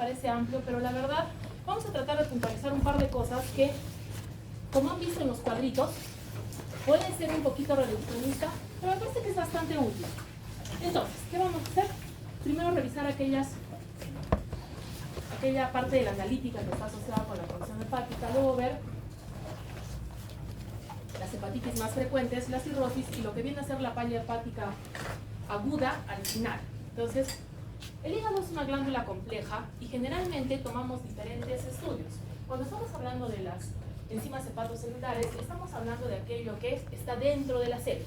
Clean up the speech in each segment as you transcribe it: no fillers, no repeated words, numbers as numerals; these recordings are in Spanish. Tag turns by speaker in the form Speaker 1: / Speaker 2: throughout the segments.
Speaker 1: parece amplio, pero la verdad vamos a tratar de puntualizar un par de cosas que, como han visto en los cuadritos, puede ser un poquito reduccionista, pero me parece que es bastante útil. Entonces, ¿qué vamos a hacer? Primero revisar aquella parte de la analítica que está asociada con la función hepática, luego ver las hepatitis más frecuentes, la cirrosis y lo que viene a ser la falla hepática aguda al final. Entonces, el hígado es una glándula compleja y generalmente tomamos diferentes estudios. Cuando estamos hablando de las enzimas hepatocelulares, estamos hablando de aquello que está dentro de la célula.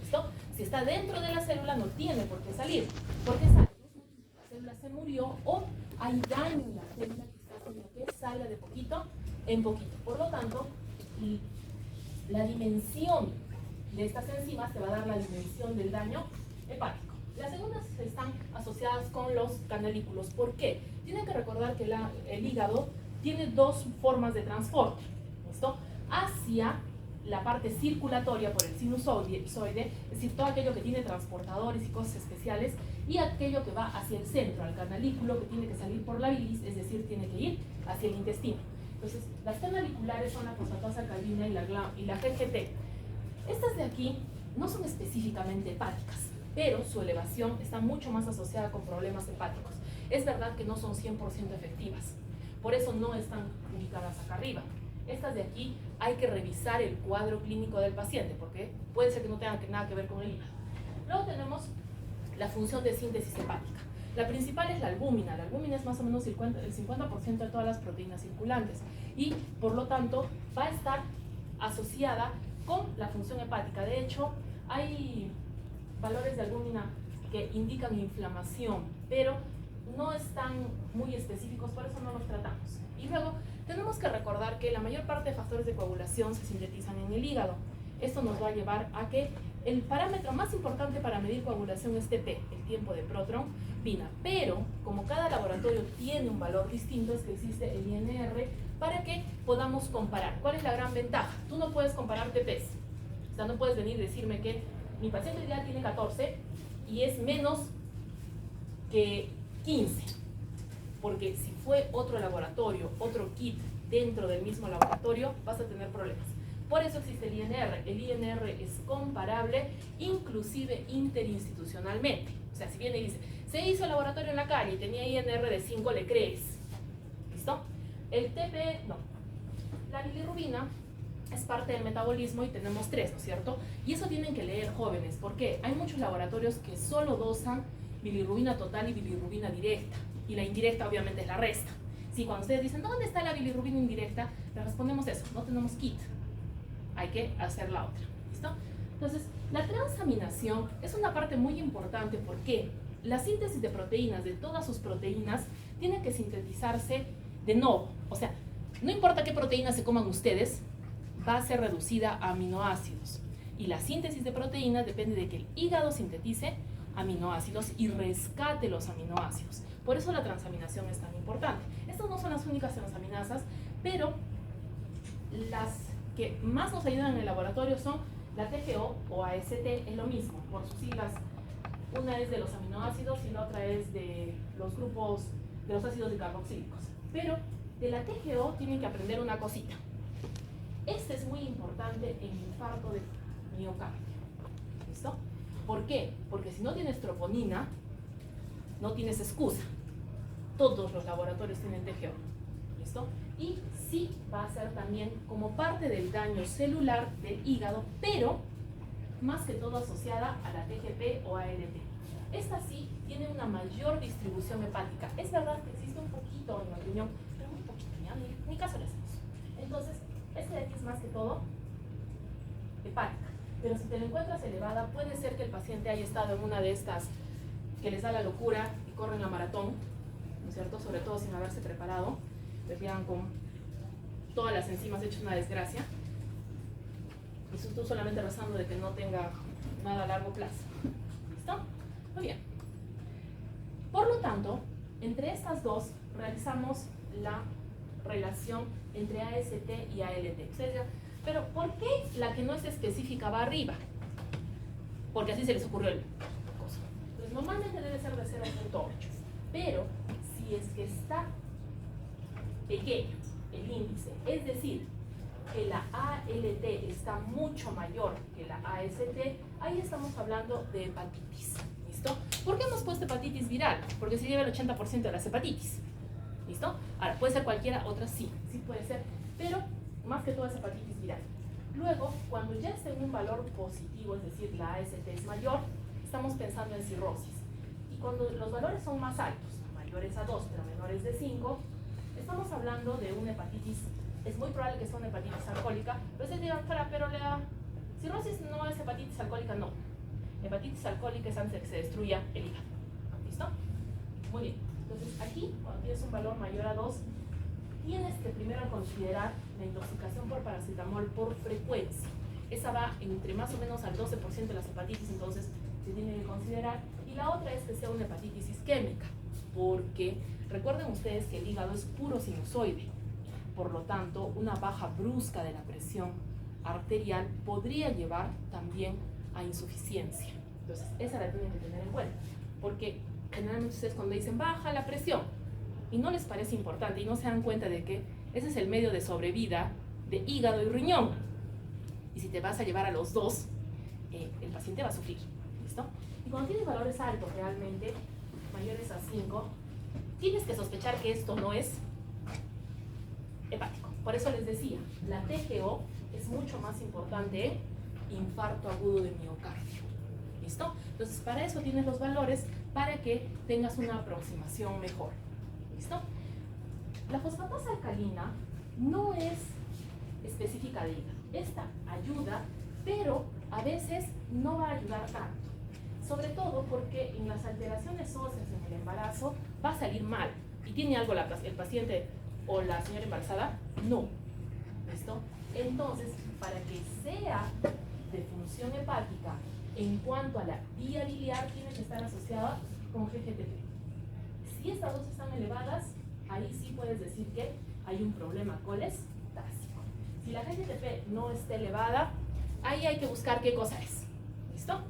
Speaker 1: ¿Listo? Si está dentro de la célula no tiene por qué salir. ¿Por qué sale? La célula se murió o hay daño en la célula que está haciendo que salga de poquito en poquito. Por lo tanto, la dimensión de estas enzimas te va a dar la dimensión del daño hepático. Las segundas están asociadas con los canalículos. ¿Por qué? Tienen que recordar que el hígado tiene dos formas de transporte. ¿Listo? Hacia la parte circulatoria por el sinusoide, es decir, todo aquello que tiene transportadores y cosas especiales, y aquello que va hacia el centro, al canalículo, que tiene que salir por la bilis, es decir, tiene que ir hacia el intestino. Entonces, las canaliculares son la fosfatasa albina y la GGT. Estas de aquí no son específicamente hepáticas, pero su elevación está mucho más asociada con problemas hepáticos. Es verdad que no son 100% efectivas, por eso no están ubicadas acá arriba. Estas de aquí hay que revisar el cuadro clínico del paciente, porque puede ser que no tenga nada que ver con el hígado. Luego tenemos la función de síntesis hepática. La principal es la albúmina. La albúmina es más o menos el 50% de todas las proteínas circulantes y, por lo tanto, va a estar asociada con la función hepática. De hecho, hay valores de albúmina que indican inflamación, pero no están muy específicos, por eso no los tratamos. Y luego tenemos que recordar que la mayor parte de factores de coagulación se sintetizan en el hígado. Esto nos va a llevar a que el parámetro más importante para medir coagulación es TP, el tiempo de protrombina. Pero como cada laboratorio tiene un valor distinto, es que existe el INR para que podamos comparar. ¿Cuál es la gran ventaja? Tú no puedes comparar TPs. O sea, no puedes venir y decirme que mi paciente ideal tiene 14 y es menos que 15. Porque si fue otro laboratorio, otro kit dentro del mismo laboratorio, vas a tener problemas. Por eso existe el INR. El INR es comparable, inclusive interinstitucionalmente. O sea, si viene y dice, se hizo el laboratorio en la calle y tenía INR de 5, le crees. ¿Listo? El TP, no. La bilirrubina es parte del metabolismo y tenemos 3, ¿no es cierto? Y eso tienen que leer jóvenes, porque hay muchos laboratorios que solo dosan bilirrubina total y bilirrubina directa. Y la indirecta obviamente es la resta. Si cuando ustedes dicen, ¿dónde está la bilirrubina indirecta? Les respondemos eso, no tenemos kit. Hay que hacer la otra. ¿Listo? Entonces, la transaminación es una parte muy importante porque la síntesis de proteínas, de todas sus proteínas, tiene que sintetizarse de nuevo. O sea, no importa qué proteínas se coman ustedes, va a ser reducida a aminoácidos. Y la síntesis de proteínas depende de que el hígado sintetice aminoácidos y rescate los aminoácidos. Por eso la transaminación es tan importante. Estas no son las únicas transaminasas, pero las que más nos ayudan en el laboratorio son la TGO o AST, es lo mismo, por sus siglas. Una es de los aminoácidos y la otra es de los grupos de los ácidos carboxílicos. Pero de la TGO tienen que aprender una cosita. Este es muy importante en infarto de miocardio. ¿Listo? ¿Por qué? Porque si no tienes troponina, no tienes excusa. Todos los laboratorios tienen TGO. ¿Listo? Y sí va a ser también como parte del daño celular del hígado, pero más que todo asociada a la TGP o ALT. Esta sí tiene una mayor distribución hepática. Es verdad que existe un poquito en el riñón, pero muy poquito, ¿ya? Ni caso le hacemos. Entonces, este de aquí es más que todo hepática. Pero si te la encuentras elevada, puede ser que el paciente haya estado en una de estas que les da la locura y corren la maratón, ¿no es cierto? Sobre todo sin haberse preparado. Les llegan con todas las enzimas hechas una desgracia. Y tú solamente rezando de que no tenga nada a largo plazo. ¿Listo? Muy bien. Por lo tanto, entre estas dos realizamos la relación entre AST y ALT. Ustedes dirán, pero ¿por qué la que no es específica va arriba? Porque así se les ocurrió el cosa. Entonces, normalmente debe ser de 0.8. Pero si si es que está pequeño el índice, es decir, que la ALT está mucho mayor que la AST, ahí estamos hablando de hepatitis. ¿Listo? ¿Por qué hemos puesto hepatitis viral? Porque se lleva el 80% de las hepatitis. ¿Listo? Ahora, puede ser cualquiera, otra sí puede ser, pero más que todo es hepatitis viral. Luego, cuando ya esté en un valor positivo, es decir, la AST es mayor, estamos pensando en cirrosis. Y cuando los valores son más altos, mayores a 2, pero menores de 5, estamos hablando de una hepatitis, es muy probable que sea una hepatitis alcohólica, pero se dirán, pero la cirrosis no es hepatitis alcohólica, no. Hepatitis alcohólica es antes de que se destruya el hígado. ¿Listo? Muy bien. Entonces, aquí, cuando tienes un valor mayor a 2, tienes que primero considerar la intoxicación por paracetamol por frecuencia. Esa va entre más o menos al 12% de las hepatitis, entonces se tiene que considerar. Y la otra es que sea una hepatitis isquémica, porque recuerden ustedes que el hígado es puro sinusoide. Por lo tanto, una baja brusca de la presión arterial podría llevar también a insuficiencia. Entonces, esa la tienen que tener en cuenta, porque generalmente ustedes cuando dicen baja la presión y no les parece importante y no se dan cuenta de que ese es el medio de sobrevida de hígado y riñón, y si te vas a llevar a los dos, el paciente va a sufrir. ¿Listo? Y cuando tienes valores altos realmente, mayores a 5, tienes que sospechar que esto no es hepático. Por eso les decía, la TGO es mucho más importante en infarto agudo de miocardio. ¿Listo? Entonces, para eso tienes los valores para que tengas una aproximación mejor. ¿Listo? La fosfatasa alcalina no es específica de hígado. Esta ayuda, pero a veces no va a ayudar tanto. Sobre todo porque en las alteraciones óseas en el embarazo va a salir mal. ¿Y tiene algo el paciente o la señora embarazada? No. ¿Listo? Entonces, para que sea de función hepática en cuanto a la vía biliar, tiene que estar asociada con GGTP. Si estas dos están elevadas, ahí sí puedes decir que hay un problema colestásico. Si la GGTP no está elevada, ahí hay que buscar qué cosa es. ¿Listo?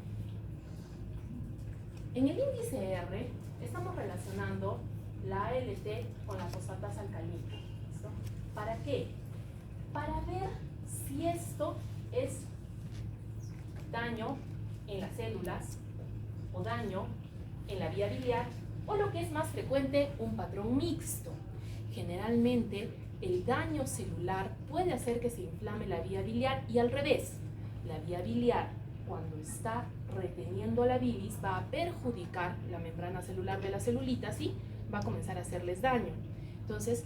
Speaker 1: En el índice R estamos relacionando la ALT con la fosfatasa alcalina. ¿Listo? ¿Para qué? Para ver si esto es daño en las células o daño en la vía biliar, o lo que es más frecuente, un patrón mixto. Generalmente, el daño celular puede hacer que se inflame la vía biliar y al revés. La vía biliar, cuando está reteniendo la bilis, va a perjudicar la membrana celular de las celulitas y va a comenzar a hacerles daño. Entonces,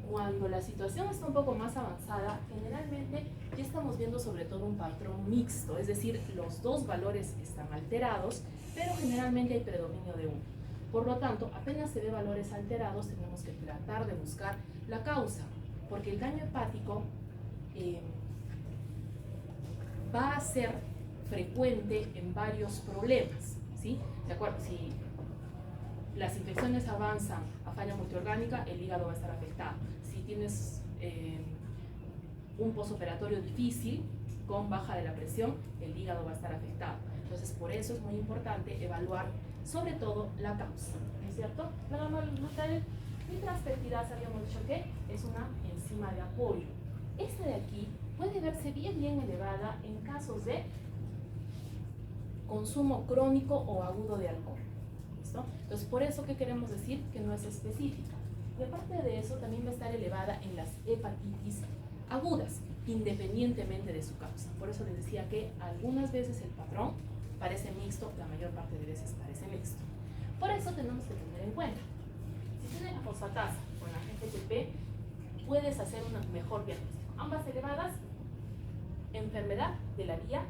Speaker 1: cuando la situación está un poco más avanzada, generalmente ya estamos viendo sobre todo un patrón mixto, es decir, los dos valores están alterados, pero generalmente hay predominio de uno. Por lo tanto, apenas se ve valores alterados, tenemos que tratar de buscar la causa, porque el daño hepático va a ser frecuente en varios problemas, ¿sí? ¿De acuerdo? Si las infecciones avanzan a falla multiorgánica, el hígado va a estar afectado. Si tienes un posoperatorio difícil con baja de la presión, el hígado va a estar afectado. Entonces, por eso es muy importante evaluar sobre todo la causa, ¿no es cierto? La normal transpeptidasa habíamos dicho que es una enzima de apoyo. Esta de aquí puede verse bien elevada en casos de consumo crónico o agudo de alcohol. ¿Listo? Entonces, por eso, ¿qué queremos decir? Que no es específica. Y aparte de eso, también va a estar elevada en las hepatitis agudas, independientemente de su causa. Por eso les decía que algunas veces el patrón parece mixto, la mayor parte de veces parece mixto. Por eso tenemos que tener en cuenta, si tienes la fosfatasa con la GGTP, puedes hacer un mejor diagnóstico. Ambas elevadas, enfermedad de la vía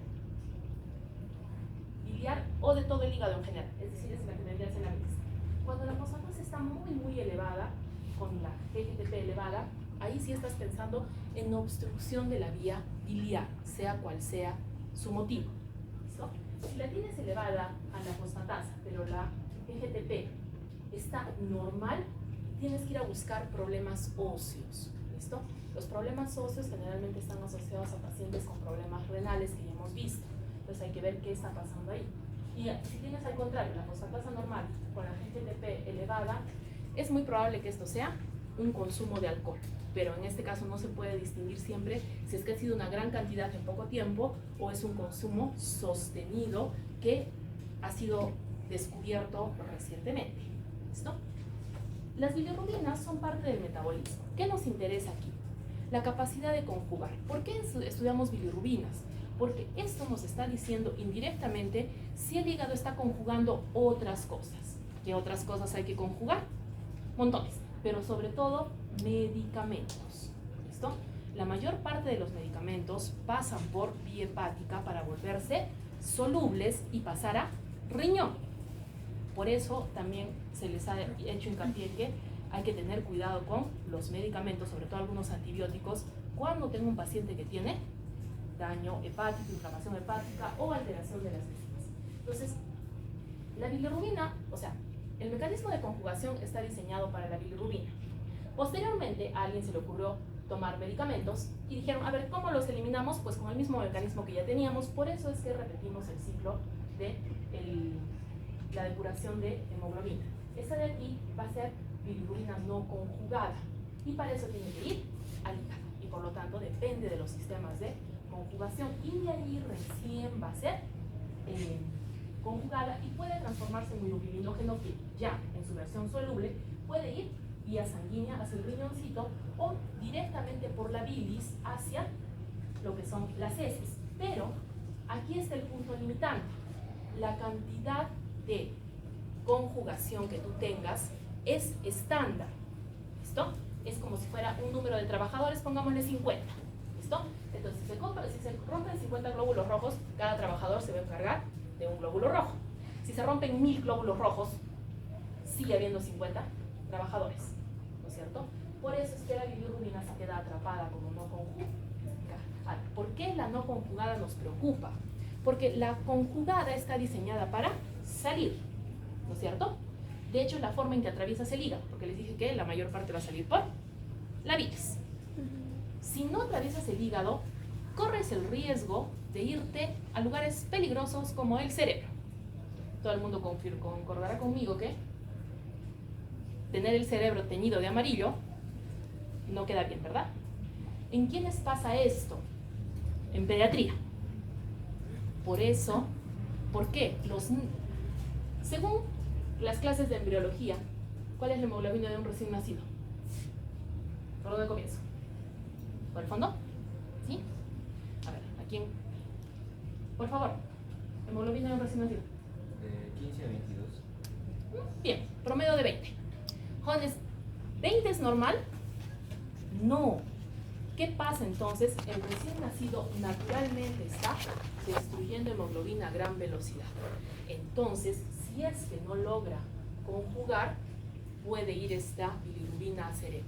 Speaker 1: biliar o de todo el hígado en general, es decir, es la que vendría a ser la mixta. Cuando la fosfatasa está muy elevada, con la GGTP elevada, ahí sí estás pensando en obstrucción de la vía biliar, sea cual sea su motivo. ¿Listo? Si la tienes elevada a la fosfatasa, pero la GGTP está normal, tienes que ir a buscar problemas óseos. ¿Listo? Los problemas óseos generalmente están asociados a pacientes con problemas renales que ya hemos visto. Entonces hay que ver qué está pasando ahí. Y si tienes al contrario la fosfatasa normal con la GGTP elevada, es muy probable que esto sea un consumo de alcohol, pero en este caso no se puede distinguir siempre si es que ha sido una gran cantidad en poco tiempo o es un consumo sostenido que ha sido descubierto recientemente. ¿Listo? Las bilirrubinas son parte del metabolismo. ¿Qué nos interesa aquí? La capacidad de conjugar. ¿Por qué estudiamos bilirrubinas? Porque esto nos está diciendo indirectamente si el hígado está conjugando otras cosas. ¿Qué otras cosas hay que conjugar? Montones, pero sobre todo medicamentos. ¿Listo? La mayor parte de los medicamentos pasan por vía hepática para volverse solubles y pasar a riñón. Por eso también se les ha hecho hincapié en que hay que tener cuidado con los medicamentos, sobre todo algunos antibióticos, cuando tengo un paciente que tiene daño hepático, inflamación hepática o alteración de las enzimas. Entonces, la bilirrubina, o sea, el mecanismo de conjugación está diseñado para la bilirrubina. Posteriormente, a alguien se le ocurrió tomar medicamentos y dijeron, a ver, ¿cómo los eliminamos? Pues con el mismo mecanismo que ya teníamos, por eso es que repetimos el ciclo de la depuración de hemoglobina. Esta de aquí va a ser bilirrubina no conjugada y para eso tiene que ir al hígado y por lo tanto depende de los sistemas de conjugación y de ahí recién va a ser conjugada y puede transformarse en urobilinógeno que ya en su versión soluble puede ir vía sanguínea hacia el riñoncito o directamente por la bilis hacia lo que son las heces. Pero aquí está el punto limitante. La cantidad de conjugación que tú tengas es estándar. ¿Listo? Es como si fuera un número de trabajadores, pongámosle 50. ¿Listo? Entonces, si se rompen 50 glóbulos rojos, cada trabajador se va a encargar de un glóbulo rojo. Si se rompen 1000 glóbulos rojos, sigue habiendo 50 trabajadores, ¿no es cierto? Por eso es que la bilirrubina se queda atrapada como no conjugada. ¿Por qué la no conjugada nos preocupa? Porque la conjugada está diseñada para salir, ¿no es cierto? De hecho, la forma en que atraviesas el hígado, porque les dije que la mayor parte va a salir por la bilis. Si no atraviesas el hígado, corres el riesgo de irte a lugares peligrosos como el cerebro. Todo el mundo concordará conmigo que tener el cerebro teñido de amarillo no queda bien, ¿verdad? ¿En quiénes pasa esto? En pediatría. Por eso, ¿por qué? Según las clases de embriología, ¿cuál es la hemoglobina de un recién nacido? ¿Por dónde comienzo? ¿Por el fondo? ¿Sí? A ver, ¿a quién? Por favor, hemoglobina de un recién nacido.
Speaker 2: De 15 a 22.
Speaker 1: Bien, promedio de 20. Jóvenes, ¿20 es normal? No. ¿Qué pasa entonces? El recién nacido naturalmente está destruyendo hemoglobina a gran velocidad. Entonces, si es que no logra conjugar, puede ir esta bilirrubina al cerebro.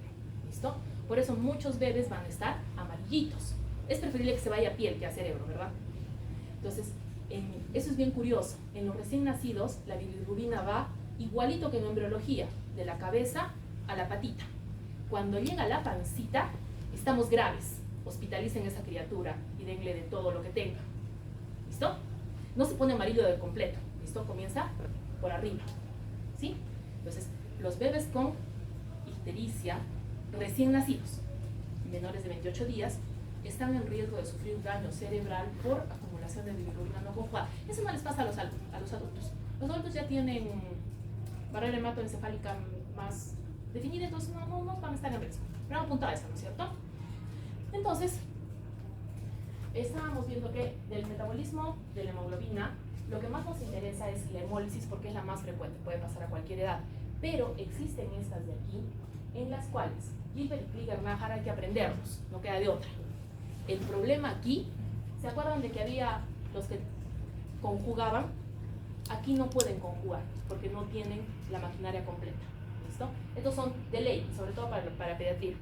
Speaker 1: ¿Listo? Por eso muchos bebés van a estar amarillitos. Es preferible que se vaya a piel que a cerebro, ¿verdad? Entonces, eso es bien curioso. En los recién nacidos, la bilirrubina va igualito que en embriología, de la cabeza a la patita. Cuando llega a la pancita, estamos graves. Hospitalicen a esa criatura y denle de todo lo que tenga. ¿Listo? No se pone amarillo de completo. ¿Listo? Comienza por arriba. ¿Sí? Entonces, los bebés con ictericia recién nacidos, menores de 28 días, están en riesgo de sufrir un daño cerebral por acumulación de bilirrubina no conjugada. Eso no les pasa a los adultos. Los adultos ya tienen barrera hematoencefálica más definida, entonces no van a estar en riesgo. Pero apunta a eso, ¿no es cierto? Entonces, estábamos viendo que del metabolismo de la hemoglobina, lo que más nos interesa es la hemólisis porque es la más frecuente, puede pasar a cualquier edad. Pero existen estas de aquí, en las cuales Gilbert y Krieger-Najar hay que aprenderlos, no queda de otra. El problema aquí, ¿se acuerdan de que había los que conjugaban? Aquí no pueden conjugar porque no tienen la maquinaria completa. ¿Listo? Estos son de ley, sobre todo para pediatría.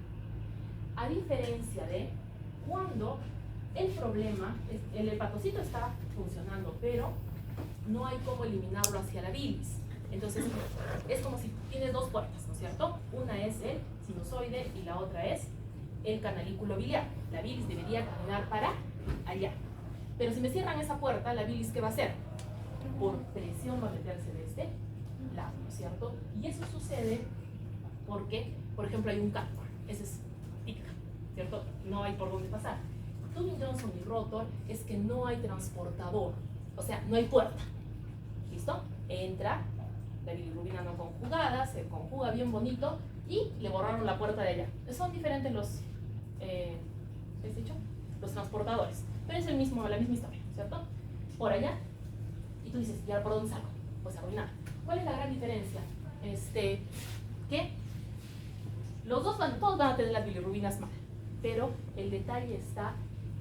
Speaker 1: A diferencia de cuando el problema, el hepatocito está funcionando, pero no hay cómo eliminarlo hacia la bilis. Entonces, es como si tienes dos puertas, ¿no es cierto? Una es el sinusoide y la otra es el canalículo biliar. La bilis debería caminar para allá. Pero si me cierran esa puerta, la bilis, ¿qué va a hacer? Por presión va a meterse de este lado, ¿no es cierto? Y eso sucede Porque, por ejemplo, hay un cálculo, esa es típica, ¿cierto? No hay por dónde pasar. Tubing-Johnson y rotor es que no hay transportador, o sea, no hay puerta. ¿Listo? Entra la bilirrubina no conjugada, se conjuga bien bonito y le borraron la puerta de allá. Son diferentes los, ¿qué has dicho? Los transportadores, pero es la misma historia, ¿cierto? Por allá, y tú dices, ¿y ahora por dónde salgo? Pues arruinado. ¿Cuál es la gran diferencia? Que todos van a tener las bilirrubinas mal, pero el detalle está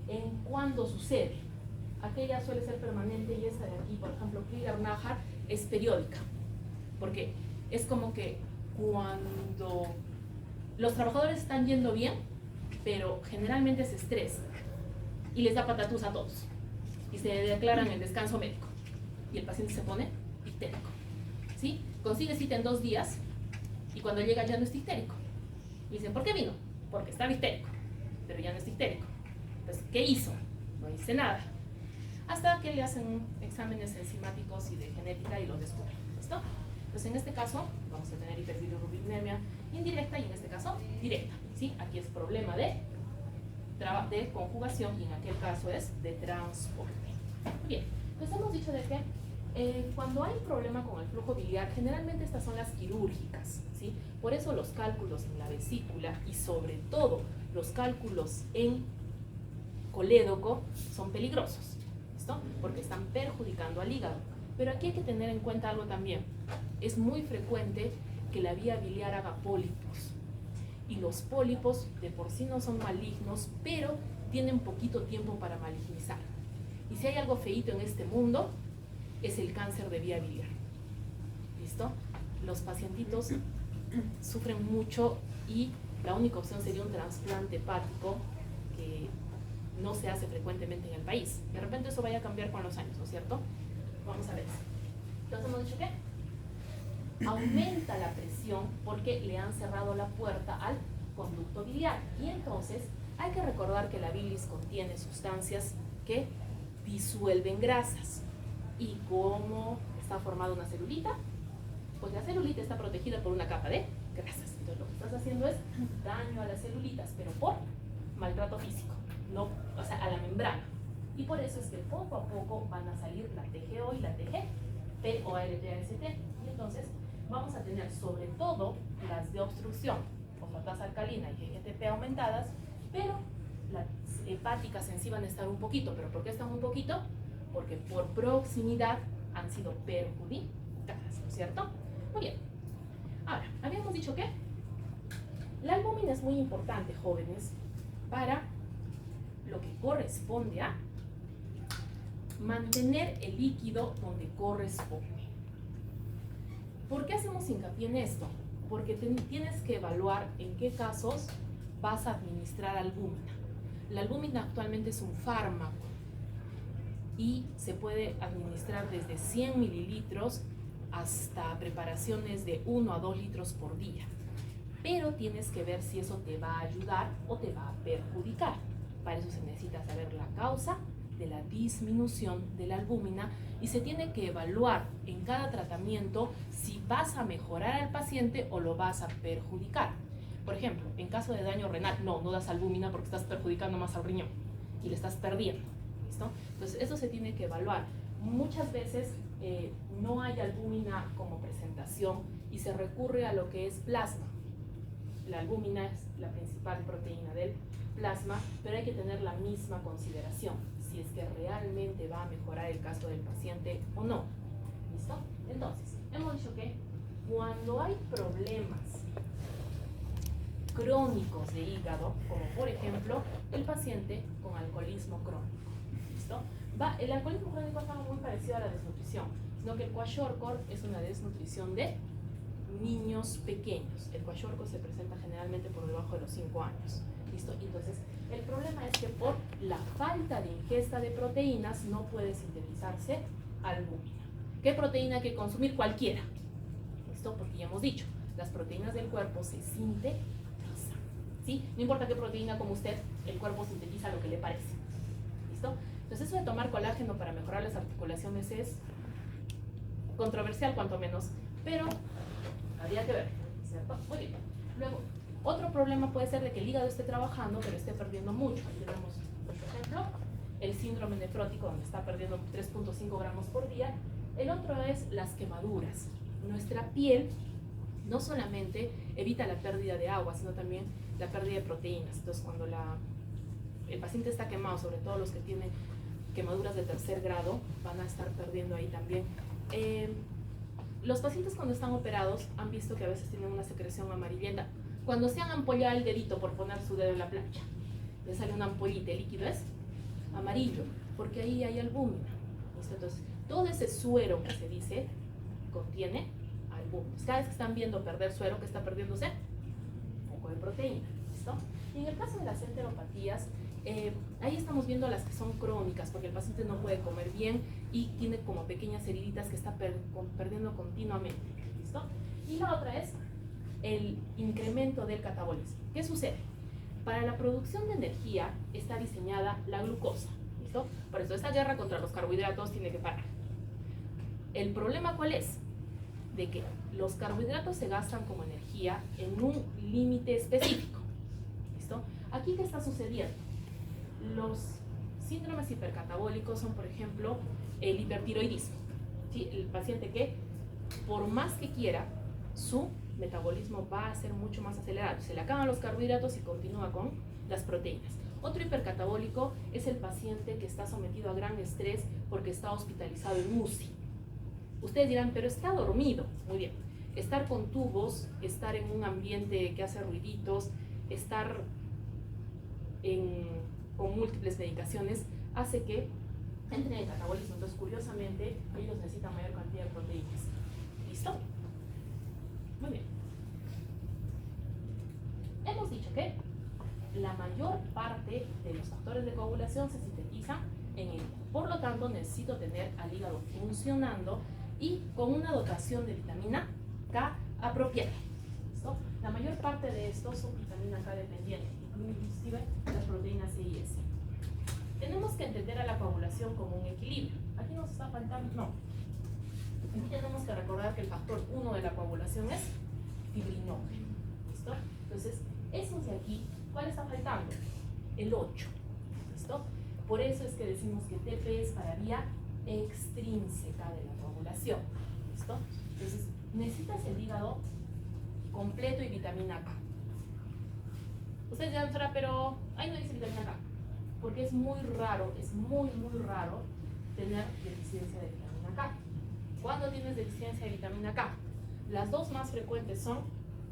Speaker 1: en cuándo sucede. Aquella suele ser permanente y esta de aquí, por ejemplo, Krieger-Narhart, es periódica, porque es como que cuando los trabajadores están yendo bien, pero generalmente se estresan y les da patatús a todos y se declaran en descanso médico y el paciente se pone ictérico, ¿sí? Consigue cita en 2 días y cuando llega ya no es ictérico. Y dicen, ¿por qué vino? Porque estaba ictérico, pero ya no es ictérico. Entonces, ¿qué hizo? No hice nada. Hasta que le hacen exámenes enzimáticos y de genética y lo descubren. ¿Listo? Entonces, en este caso, vamos a tener hiperbilirrubinemia indirecta y en este caso, directa. ¿Sí? Aquí es problema de conjugación y en aquel caso es de transporte. Muy bien, pues hemos dicho de que cuando hay problema con el flujo biliar, generalmente estas son las quirúrgicas, ¿sí? Por eso los cálculos en la vesícula y sobre todo los cálculos en colédoco son peligrosos, ¿listo? Porque están perjudicando al hígado. Pero aquí hay que tener en cuenta algo también. Es muy frecuente que la vía biliar haga pólipos. Y los pólipos de por sí no son malignos, pero tienen poquito tiempo para malignizar. Y si hay algo feíto en este mundo, es el cáncer de vía biliar. ¿Listo? Los pacientitos sufren mucho y la única opción sería un trasplante hepático que no se hace frecuentemente en el país. De repente eso vaya a cambiar con los años, ¿no es cierto? Vamos a ver. Entonces hemos dicho que aumenta la presión porque le han cerrado la puerta al conducto biliar. Y entonces hay que recordar que la bilis contiene sustancias que disuelven grasas. ¿Y cómo está formada una celulita? Pues la celulita está protegida por una capa de grasas. Entonces lo que estás haciendo es daño a las celulitas, pero por maltrato físico, no, o sea, a la membrana. Y por eso es que poco a poco van a salir la TGO y la TG, PO-ALT-AST. Y entonces vamos a tener sobre todo las de obstrucción, fosfatasa alcalina y GGTP aumentadas, pero las hepáticas en sí van a estar un poquito. ¿Pero por qué están un poquito? Porque por proximidad han sido perjudicadas, ¿no es cierto? Muy bien. Ahora, habíamos dicho que la albúmina es muy importante, jóvenes, para lo que corresponde a mantener el líquido donde corresponde. ¿Por qué hacemos hincapié en esto? Porque tienes que evaluar en qué casos vas a administrar albúmina. La albúmina actualmente es un fármaco y se puede administrar desde 100 mililitros hasta preparaciones de 1 a 2 litros por día. Pero tienes que ver si eso te va a ayudar o te va a perjudicar. Para eso se necesita saber la causa de la disminución de la albúmina y se tiene que evaluar en cada tratamiento si vas a mejorar al paciente o lo vas a perjudicar. Por ejemplo, en caso de daño renal, no das albúmina porque estás perjudicando más al riñón y le estás perdiendo. ¿Listo? Entonces, eso se tiene que evaluar. Muchas veces no hay albúmina como presentación y se recurre a lo que es plasma. La albúmina es la principal proteína del plasma, pero hay que tener la misma consideración, si es que realmente va a mejorar el caso del paciente o no. ¿Listo? Entonces, hemos dicho que cuando hay problemas crónicos de hígado, como por ejemplo el paciente con alcoholismo crónico, ¿listo? El alcoholismo crónico es algo muy parecido a la desnutrición, sino que el kwashiorkor es una desnutrición de niños pequeños. El kwashiorkor se presenta generalmente por debajo de los 5 años. ¿Listo? Entonces, el problema es que por la falta de ingesta de proteínas no puede sintetizarse albúmina. ¿Qué proteína hay que consumir? Cualquiera. ¿Listo? Porque ya hemos dicho, las proteínas del cuerpo se sintetizan. ¿Sí? No importa qué proteína como usted, el cuerpo sintetiza lo que le parece. ¿Listo? Entonces, eso de tomar colágeno para mejorar las articulaciones es controversial, cuanto menos, pero habría que ver, ¿cierto? Muy bien. Luego, otro problema puede ser de que el hígado esté trabajando, pero esté perdiendo mucho. Aquí tenemos otro ejemplo, el síndrome nefrótico, donde está perdiendo 3.5 gramos por día. El otro es las quemaduras. Nuestra piel no solamente evita la pérdida de agua, sino también la pérdida de proteínas. Entonces, cuando el paciente está quemado, sobre todo los que tienen quemaduras de tercer grado, van a estar perdiendo ahí también. Los pacientes cuando están operados han visto que a veces tienen una secreción amarillenta. Cuando se han ampollado el dedito por poner su dedo en la plancha, le sale una ampollita, el líquido es amarillo, porque ahí hay albúmina. ¿Listo? Entonces, todo ese suero que se dice contiene albúmina. Cada vez que están viendo perder suero, ¿qué está perdiéndose? Un poco de proteína. ¿Listo? Y en el caso de las enteropatías, ahí estamos viendo las que son crónicas, porque el paciente no puede comer bien y tiene como pequeñas heriditas que está perdiendo continuamente. ¿Listo? Y la otra es el incremento del catabolismo. ¿Qué sucede? Para la producción de energía está diseñada la glucosa. ¿Listo? Por eso esta guerra contra los carbohidratos tiene que parar. ¿El problema cuál es? De que los carbohidratos se gastan como energía en un límite específico. ¿Listo? Aquí, ¿qué está sucediendo? Los síndromes hipercatabólicos son, por ejemplo, el hipertiroidismo. ¿Sí? El paciente que, por más que quiera, su metabolismo va a ser mucho más acelerado. Se le acaban los carbohidratos y continúa con las proteínas. Otro hipercatabólico es el paciente que está sometido a gran estrés porque está hospitalizado en UCI. Ustedes dirán, pero está dormido. Muy bien. Estar con tubos, estar en un ambiente que hace ruiditos, estar con múltiples medicaciones, hace que entren en el catabolismo. Entonces, curiosamente, ellos necesitan mayor cantidad de proteínas. ¿Listo? Muy bien. Hemos dicho que la mayor parte de los factores de coagulación se sintetizan en el hígado. Por lo tanto, necesito tener al hígado funcionando y con una dotación de vitamina K apropiada. ¿Listo? La mayor parte de estos son vitamina K dependientes, inclusive las proteínas C y S. Tenemos que entender a la coagulación como un equilibrio. Aquí nos está faltando, no. Aquí tenemos que recordar que el factor 1 de la coagulación es fibrinógeno. ¿Listo? Entonces, esos de aquí, ¿cuál está faltando? El 8. ¿Listo? Por eso es que decimos que TP es para vía extrínseca de la coagulación. ¿Listo? Entonces, necesitas el hígado completo y vitamina K. Ustedes dirán, pero ahí no dice vitamina K, porque es muy raro tener deficiencia de vitamina K. ¿Cuándo tienes deficiencia de vitamina K? Las dos más frecuentes son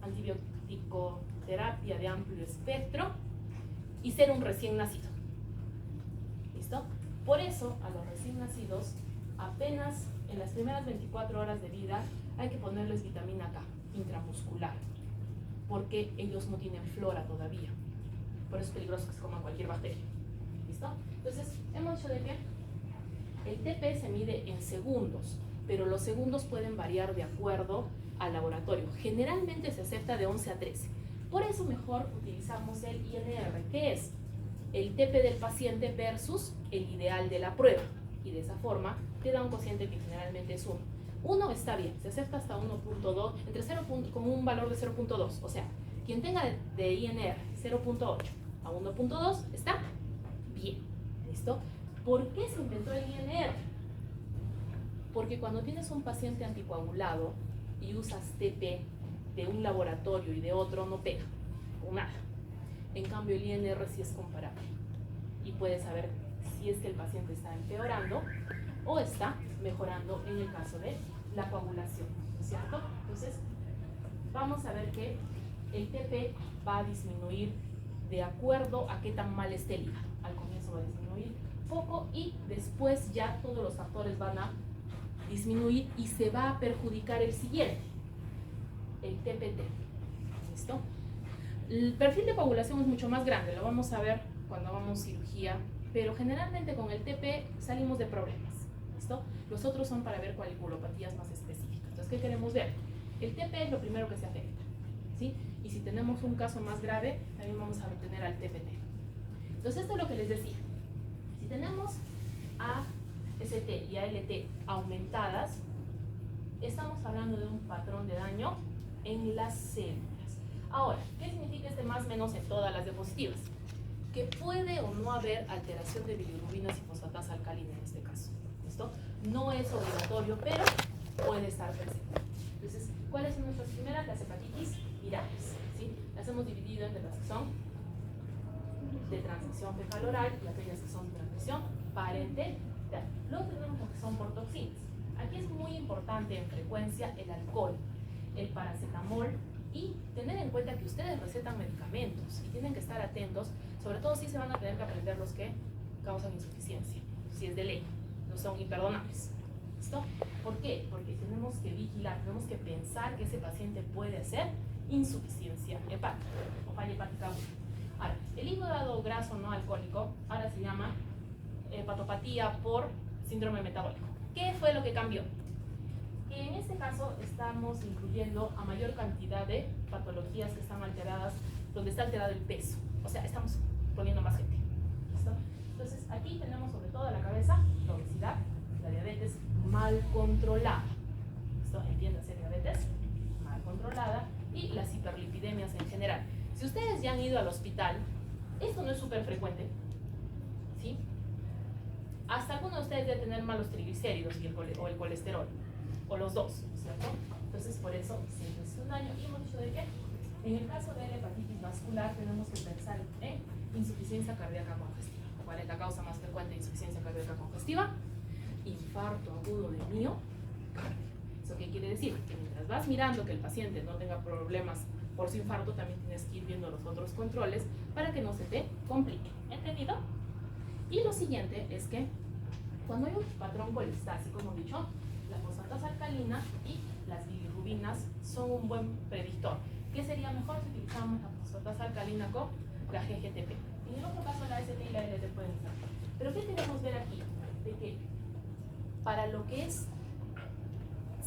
Speaker 1: antibiótico-terapia de amplio espectro y ser un recién nacido. ¿Listo? Por eso, a los recién nacidos, apenas en las primeras 24 horas de vida, hay que ponerles vitamina K intramuscular, porque ellos no tienen flora todavía. Por eso es peligroso que se coman cualquier bacteria. ¿Listo? Entonces, hemos dicho de que el TP se mide en segundos, pero los segundos pueden variar de acuerdo al laboratorio. Generalmente se acepta de 11 a 13. Por eso mejor utilizamos el INR, que es el TP del paciente versus el ideal de la prueba. Y de esa forma te da un cociente que generalmente es 1. 1 está bien, se acepta hasta 1.2, entre 0. Con un valor de 0.2. O sea, quien tenga de INR 0.8 a 1.2 está bien. ¿Listo? ¿Por qué se inventó el INR? Porque cuando tienes un paciente anticoagulado y usas TP de un laboratorio y de otro, no pega con nada. En cambio, el INR sí es comparable y puedes saber si es que el paciente está empeorando o está mejorando en el caso de la coagulación, ¿no es cierto? Entonces, vamos a ver que el TP va a disminuir de acuerdo a qué tan mal esté el hígado. Al comienzo va a disminuir poco y después ya todos los factores van a disminuir y se va a perjudicar el siguiente, el TPT. ¿Listo? El perfil de coagulación es mucho más grande, lo vamos a ver cuando hagamos cirugía, pero generalmente con el TP salimos de problemas. ¿Listo? Los otros son para ver coagulopatías más específicas. Entonces, ¿qué queremos ver? El TP es lo primero que se afecta, ¿sí? Y si tenemos un caso más grave, también vamos a obtener al TPT. Entonces, esto es lo que les decía. Si tenemos AST y ALT aumentadas, estamos hablando de un patrón de daño en las células. Ahora, ¿qué significa este más menos en todas las diapositivas? Que puede o no haber alteración de bilirrubinas y fosfatasa alcalina en este caso. ¿Listo? No es obligatorio, pero puede estar presente. Entonces, ¿cuáles son nuestras primeras? Las hepatitis virales. ¿Sí? Las hemos dividido entre las que son de transmisión fecal-oral y aquellas que son de transmisión parenteral. Luego tenemos las que son por toxinas. Aquí es muy importante en frecuencia el alcohol, el paracetamol y tener en cuenta que ustedes recetan medicamentos y tienen que estar atentos, sobre todo si se van a tener que aprender los que causan insuficiencia, si es de ley, no son imperdonables. ¿Listo? ¿Por qué? Porque tenemos que vigilar, tenemos que pensar que ese paciente puede hacer insuficiencia hepática o falla hepática aguda. Ahora, el hígado graso no alcohólico ahora se llama hepatopatía por síndrome metabólico. ¿Qué fue lo que cambió? Que en este caso estamos incluyendo a mayor cantidad de patologías que están alteradas, donde está alterado el peso. O sea, estamos poniendo más gente. ¿Listo? Entonces, aquí tenemos sobre todo a la cabeza la obesidad, la diabetes mal controlada. ¿Listo? Entiéndase, diabetes mal controlada y las hiperlipidemias en general. Si ustedes ya han ido al hospital, esto no es súper frecuente, ¿sí? Hasta algunos de ustedes deben tener malos triglicéridos y o el colesterol, o los dos, ¿cierto? Entonces, por eso siempre es un daño. Y hemos dicho de que en el caso de la hepatitis vascular tenemos que pensar en insuficiencia cardíaca congestiva. ¿Cuál es la causa más frecuente de insuficiencia cardíaca congestiva? Infarto agudo de miocardio. ¿Eso qué quiere decir? Que mientras vas mirando que el paciente no tenga problemas por su infarto, también tienes que ir viendo los otros controles para que no se te complique. ¿Entendido? Y lo siguiente es que cuando hay un patrón colestásico, hemos dicho, la fosfatasa alcalina y las bilirrubinas son un buen predictor. ¿Qué sería mejor si utilizamos la fosfatasa alcalina con la GGTP? En el otro caso la ST y la LT pueden ser. Pero ¿qué queremos ver aquí? De que para lo que es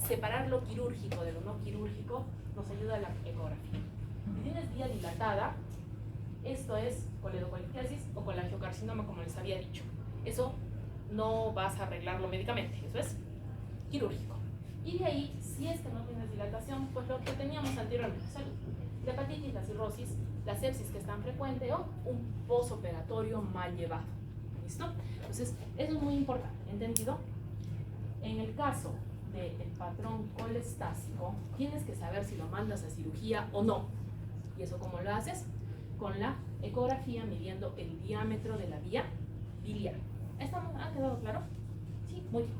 Speaker 1: separar lo quirúrgico de lo no quirúrgico, nos ayuda la ecografía. Si tienes vía dilatada, esto es coledocolitis o colangiocarcinoma, como les había dicho. Eso no vas a arreglarlo médicamente, eso es quirúrgico. Y de ahí, si es que no tienes dilatación, pues lo que teníamos anteriormente, salud. La hepatitis, la cirrosis, la sepsis que es tan frecuente o un posoperatorio mal llevado. ¿Listo? Entonces, eso es muy importante, ¿entendido? En el caso del patrón colestásico, tienes que saber si lo mandas a cirugía o no. ¿Y eso cómo lo haces? Con la ecografía midiendo el diámetro de la vía biliar. ¿Ha quedado claro? Sí, muy bien.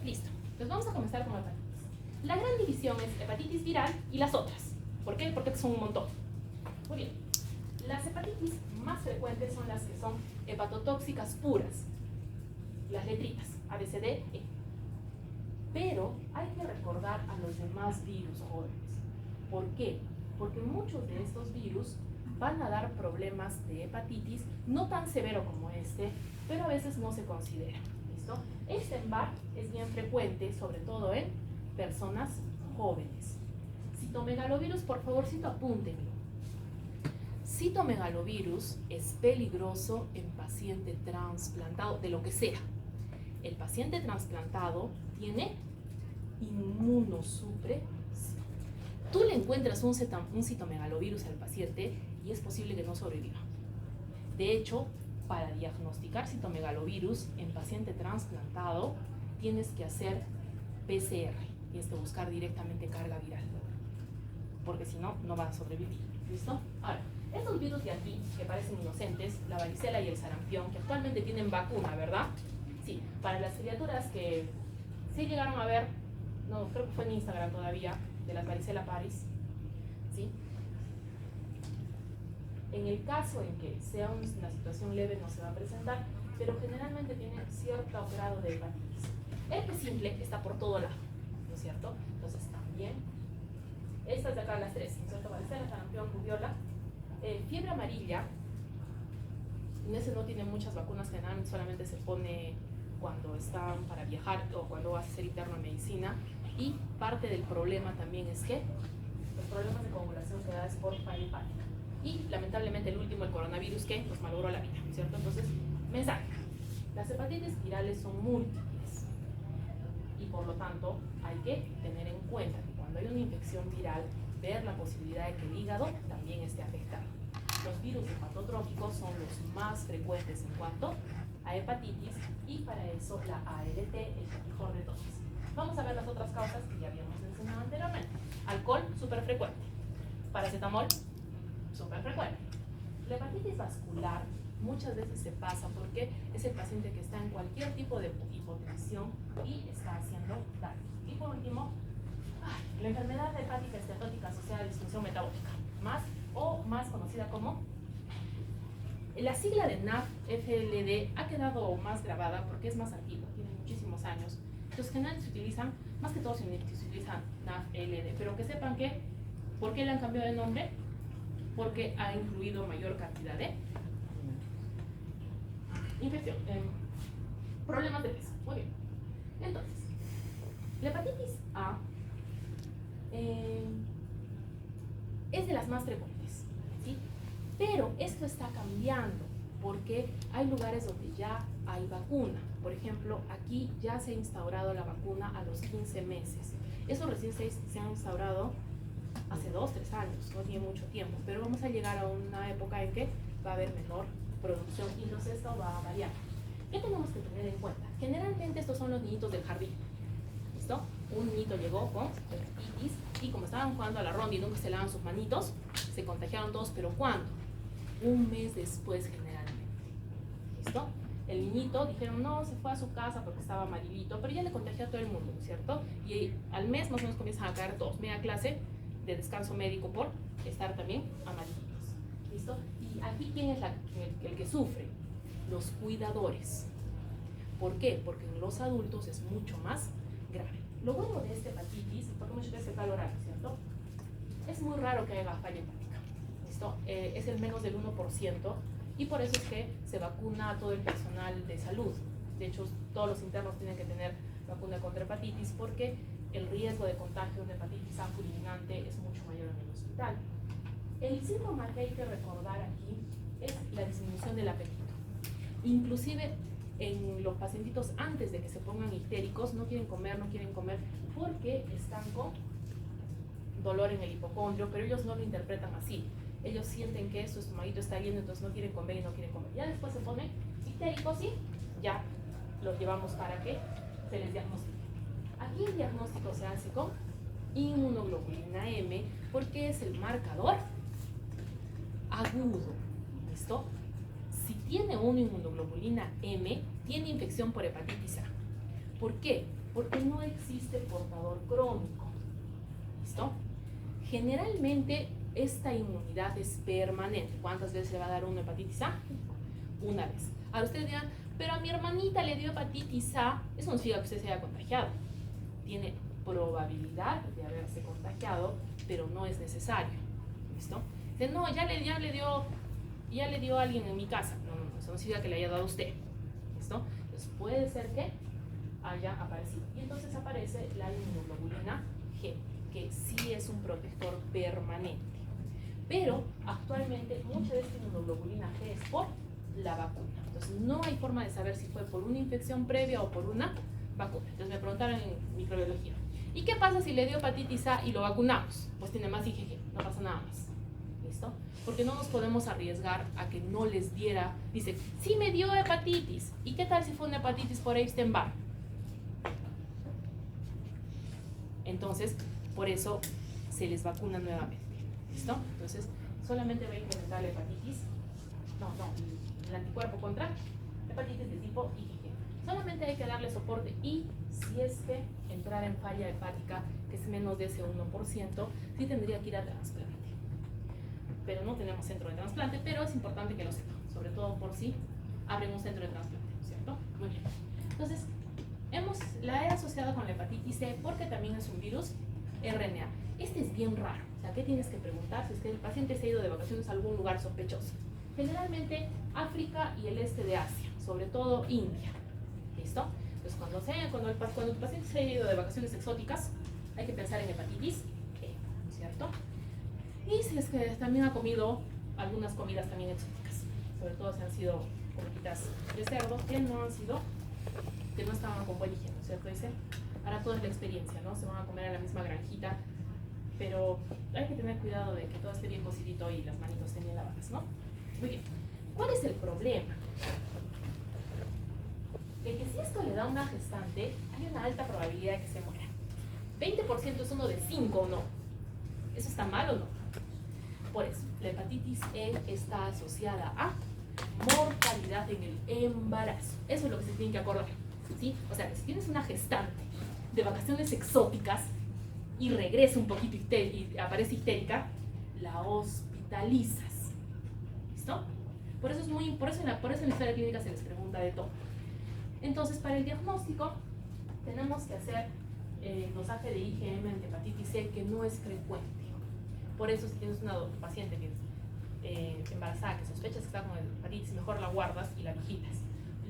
Speaker 1: Listo. Entonces vamos a comenzar con la hepatitis. La gran división es hepatitis viral y las otras. ¿Por qué? Porque son un montón. Muy bien. Las hepatitis más frecuentes son las que son hepatotóxicas puras. Las letritas, A, B, C, D, E. Pero hay que recordar a los demás virus jóvenes. ¿Por qué? Porque muchos de estos virus van a dar problemas de hepatitis, no tan severo como este, pero a veces no se considera. ¿Listo? Epstein-Barr es bien frecuente, sobre todo en personas jóvenes. Citomegalovirus, por favorcito, apúntenlo. Citomegalovirus es peligroso en paciente trasplantado, de lo que sea. El paciente trasplantado tiene inmunosupresión. Tú le encuentras un citomegalovirus al paciente y es posible que no sobreviva. De hecho, para diagnosticar citomegalovirus en paciente trasplantado, tienes que hacer PCR, tienes que buscar directamente carga viral, porque si no, no va a sobrevivir. ¿Listo? Ahora, estos virus de aquí, que parecen inocentes, la varicela y el sarampión, que actualmente tienen vacuna, ¿verdad? Sí, para las criaturas que sí llegaron a ver, no, creo que fue en Instagram todavía, de la varicela Paris, ¿sí? En el caso en que sea una situación leve no se va a presentar, pero generalmente tiene cierto grado de hepatitis. El herpes simple está por todo lado, ¿no es cierto? Entonces también, estas de acá las tres, ¿no es cierto? Varicela, sarampión, rubiola, fiebre amarilla, en ese no tiene muchas vacunas, generalmente solamente se pone cuando están para viajar o cuando vas a ser interno en medicina. Y parte del problema también es que los problemas de coagulación se dan por falla hepática. Y lamentablemente el último, el coronavirus, que nos malogró la vida, ¿cierto? Entonces, mensaje. Las hepatitis virales son múltiples. Y por lo tanto, hay que tener en cuenta que cuando hay una infección viral, ver la posibilidad de que el hígado también esté afectado. Los virus hepatotróficos son los más frecuentes en cuanto a hepatitis y para eso la ART es la mejor de todas. Vamos a ver las otras causas que ya habíamos mencionado anteriormente. Alcohol, súper frecuente. Paracetamol, súper frecuente. La hepatitis vascular muchas veces se pasa porque es el paciente que está en cualquier tipo de hipotensión y está haciendo daño. Y por último, la enfermedad hepática esteatótica asociada a disfunción metabólica, más conocida como la sigla de NAFLD ha quedado más grabada porque es más antigua, tiene muchísimos años. Los generalmente se utilizan, más que todo se utilizan NAFLD, pero que sepan que, ¿por qué le han cambiado de nombre? Porque ha incluido mayor cantidad de infección, problemas de peso. Muy bien. Entonces, la hepatitis A es de las más frecuentes, ¿sí? Pero esto está cambiando porque hay lugares donde ya hay vacuna. Por ejemplo, aquí ya se ha instaurado la vacuna a los 15 meses. Eso recién se ha instaurado hace 2, 3 años, no tiene mucho tiempo, pero vamos a llegar a una época en que va a haber menor producción y entonces esto va a variar. ¿Qué tenemos que tener en cuenta? Generalmente estos son los niñitos del jardín. ¿Listo? Un niñito llegó con hepatitis y como estaban jugando a la ronda y nunca se lavan sus manitos, se contagiaron todos, pero ¿cuándo? Un mes después generalmente. ¿Listo? El niñito dijeron, no, se fue a su casa porque estaba amarillito, pero ya le contagió a todo el mundo, ¿cierto? Y al mes más o menos comienzan a caer todos, media clase de descanso médico por estar también amarillitos. ¿Listo? Y aquí, ¿quién es el que sufre? Los cuidadores. ¿Por qué? Porque en los adultos es mucho más grave. Lo bueno de esta hepatitis, porque muchas veces está oral, ¿cierto? Es muy raro que haya falla hepática. ¿Listo? Es el menos del 1% y por eso es que se vacuna a todo el personal de salud. De hecho, todos los internos tienen que tener vacuna contra hepatitis porque el riesgo de contagio de una hepatitis A fulminante es mucho mayor en el hospital. El síntoma que hay que recordar aquí es la disminución del apetito. Inclusive en los pacientitos antes de que se pongan histéricos no quieren comer porque están con dolor en el hipocondrio, pero ellos no lo interpretan así. Ellos sienten que su estomaguito está lleno, entonces no quieren comer y no quieren comer. Ya después se ponen histéricos y ya los llevamos para que se les diagnostique. Aquí el diagnóstico se hace con inmunoglobulina M porque es el marcador agudo. ¿Listo? Si tiene una inmunoglobulina M, tiene infección por hepatitis A. ¿Por qué? Porque no existe portador crónico. ¿Listo? Generalmente esta inmunidad es permanente. ¿Cuántas veces le va a dar una hepatitis A? Una vez. Ahora ustedes dirán, pero a mi hermanita le dio hepatitis A. Eso no significa que usted se haya contagiado. Tiene probabilidad de haberse contagiado, pero no es necesario. ¿Listo? Dice, no, ya le dio a alguien en mi casa. No, eso no significa que le haya dado a usted. ¿Listo? Entonces puede ser que haya aparecido. Y entonces aparece la inmunoglobulina G, que sí es un protector permanente. Pero actualmente mucha de esta inmunoglobulina G es por la vacuna. Entonces no hay forma de saber si fue por una infección previa o por una vacuna. Entonces me preguntaron en microbiología, ¿y qué pasa si le dio hepatitis A y lo vacunamos? Pues tiene más IgG, no pasa nada más. ¿Listo? Porque no nos podemos arriesgar a que no les diera. Dice, sí me dio hepatitis. ¿Y qué tal si fue una hepatitis por Epstein-Barr? Entonces, por eso se les vacuna nuevamente. ¿Listo? Entonces, solamente va a incrementar la hepatitis. El anticuerpo contra hepatitis de tipo IgG. Solamente hay que darle soporte y si es que entrar en falla hepática, que es menos de ese 1%, sí tendría que ir a trasplante. Pero no tenemos centro de trasplante, pero es importante que lo sepan, sobre todo por si abren un centro de trasplante, ¿cierto? Muy bien. Entonces, la he asociado con la hepatitis C porque también es un virus RNA. Este es bien raro. O sea, ¿qué tienes que preguntar si es que el paciente se ha ido de vacaciones a algún lugar sospechoso? Generalmente África y el este de Asia, sobre todo India. ¿Listo? Entonces, cuando el paciente se ha ido de vacaciones exóticas, hay que pensar en hepatitis E, ¿cierto? Y si es que también ha comido algunas comidas también exóticas, sobre todo si han sido comidas de cerdo que no estaban con buen higiene, ¿cierto? Dice, ahora toda es la experiencia, ¿no? Se van a comer a la misma granjita pero hay que tener cuidado de que todo esté bien cocidito y las manitos estén bien lavadas, ¿no? Muy bien. ¿Cuál es el problema? De que si esto le da a una gestante, hay una alta probabilidad de que se muera. 20% es uno de 5 o no. ¿Eso está mal o no? Por eso, la hepatitis E está asociada a mortalidad en el embarazo. Eso es lo que se tiene que acordar, ¿sí? O sea, que si tienes una gestante de vacaciones exóticas y regresa un poquito y aparece histérica, la hospitalizas. ¿Listo? Por eso en la historia clínica se les pregunta de todo. Entonces, para el diagnóstico, tenemos que hacer dosaje de IgM en hepatitis C, que no es frecuente. Por eso, si tienes una paciente que es embarazada, que sospechas que está con hepatitis, mejor la guardas y la vigilas.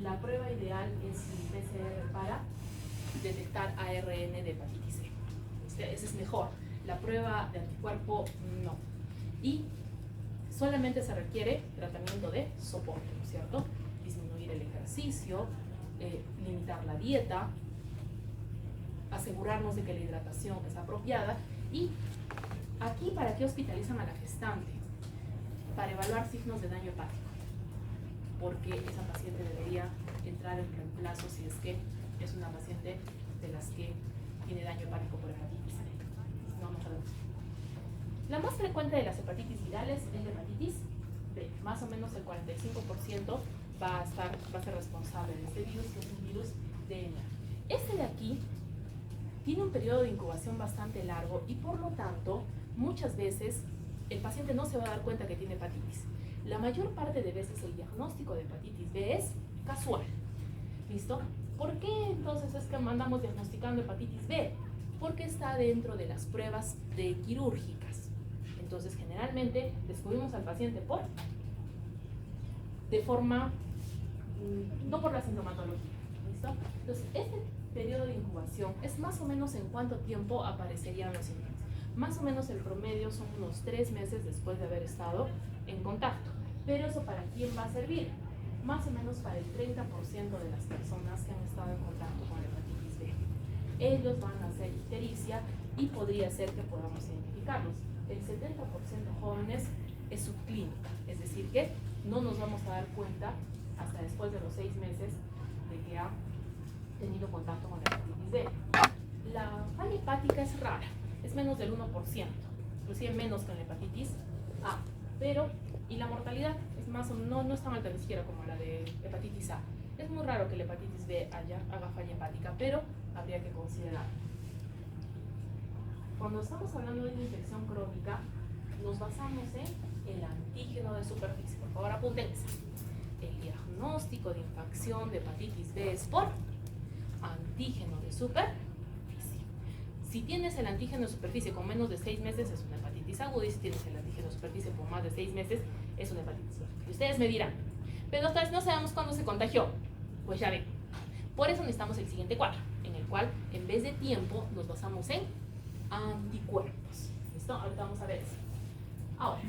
Speaker 1: La prueba ideal es el PCR para detectar ARN de hepatitis C. Ese es mejor. La prueba de anticuerpo, no. Y solamente se requiere tratamiento de soporte, ¿no es cierto? Disminuir el ejercicio, limitar la dieta, asegurarnos de que la hidratación es apropiada. Y aquí, ¿para qué hospitalizan a la gestante? Para evaluar signos de daño hepático, porque esa paciente debería entrar en reemplazo si es que es una paciente de las que tiene daño hepático por hepatitis C. No sabemos. La más frecuente de las hepatitis virales es la hepatitis B. Más o menos el 45% va a ser responsable de este virus, que es un virus DNA. Este de aquí tiene un periodo de incubación bastante largo y por lo tanto muchas veces el paciente no se va a dar cuenta que tiene hepatitis. La mayor parte de veces el diagnóstico de hepatitis B es casual. ¿Listo? ¿Por qué entonces es que andamos diagnosticando hepatitis B? Porque está dentro de las pruebas quirúrgicas. Entonces, generalmente descubrimos al paciente de forma, no por la sintomatología. ¿Listo? Entonces, este periodo de incubación es más o menos en cuánto tiempo aparecerían los síntomas. Más o menos el promedio son unos 3 meses después de haber estado en contacto. Pero eso, ¿para quién va a servir? Más o menos para el 30% de las personas que han estado en contacto con la hepatitis B. Ellos van a hacer ictericia y podría ser que podamos identificarlos. El 70% jóvenes es subclínica, es decir que no nos vamos a dar cuenta hasta después de los 6 meses de que ha tenido contacto con la hepatitis B. La falla hepática es rara, es menos del 1%, inclusive menos que en la hepatitis A, y la mortalidad es más o menos, no es tan alta ni siquiera como la de hepatitis A. Es muy raro que la hepatitis B haga falla hepática, pero habría que considerarlo. Cuando estamos hablando de una infección crónica, nos basamos en el antígeno de superficie. Por favor, apunten eso. El diagnóstico de infección de hepatitis B es por antígeno de superficie. Si tienes el antígeno de superficie con menos de 6 meses, es una hepatitis aguda, y si tienes el antígeno de superficie con más de 6 meses, es una hepatitis crónica. Y ustedes me dirán, pero otra vez no sabemos cuándo se contagió. Pues ya ven. Por eso necesitamos el siguiente cuadro, en el cual, en vez de tiempo, nos basamos en anticuerpos. ¿Listo? Ahorita vamos a ver eso. Ahora,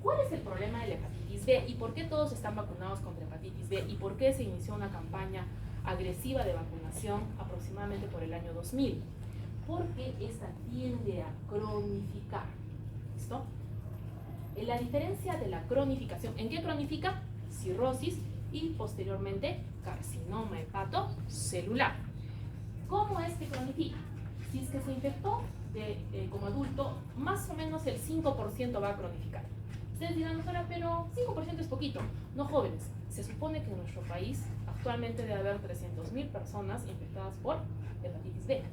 Speaker 1: ¿cuál es el problema de la hepatitis B y por qué todos están vacunados contra hepatitis B y por qué se inició una campaña agresiva de vacunación aproximadamente por el año 2000? Porque esta tiende a cronificar. ¿Listo? La diferencia de la cronificación, ¿en qué cronifica? Cirrosis y posteriormente carcinoma hepatocelular. ¿Cómo es que cronifica? Si es que se infectó como adulto, más o menos el 5% va a cronificar. Ustedes dirán, doctora, pero 5% es poquito. No, jóvenes, se supone que en nuestro país actualmente debe haber 300.000 personas infectadas por hepatitis B.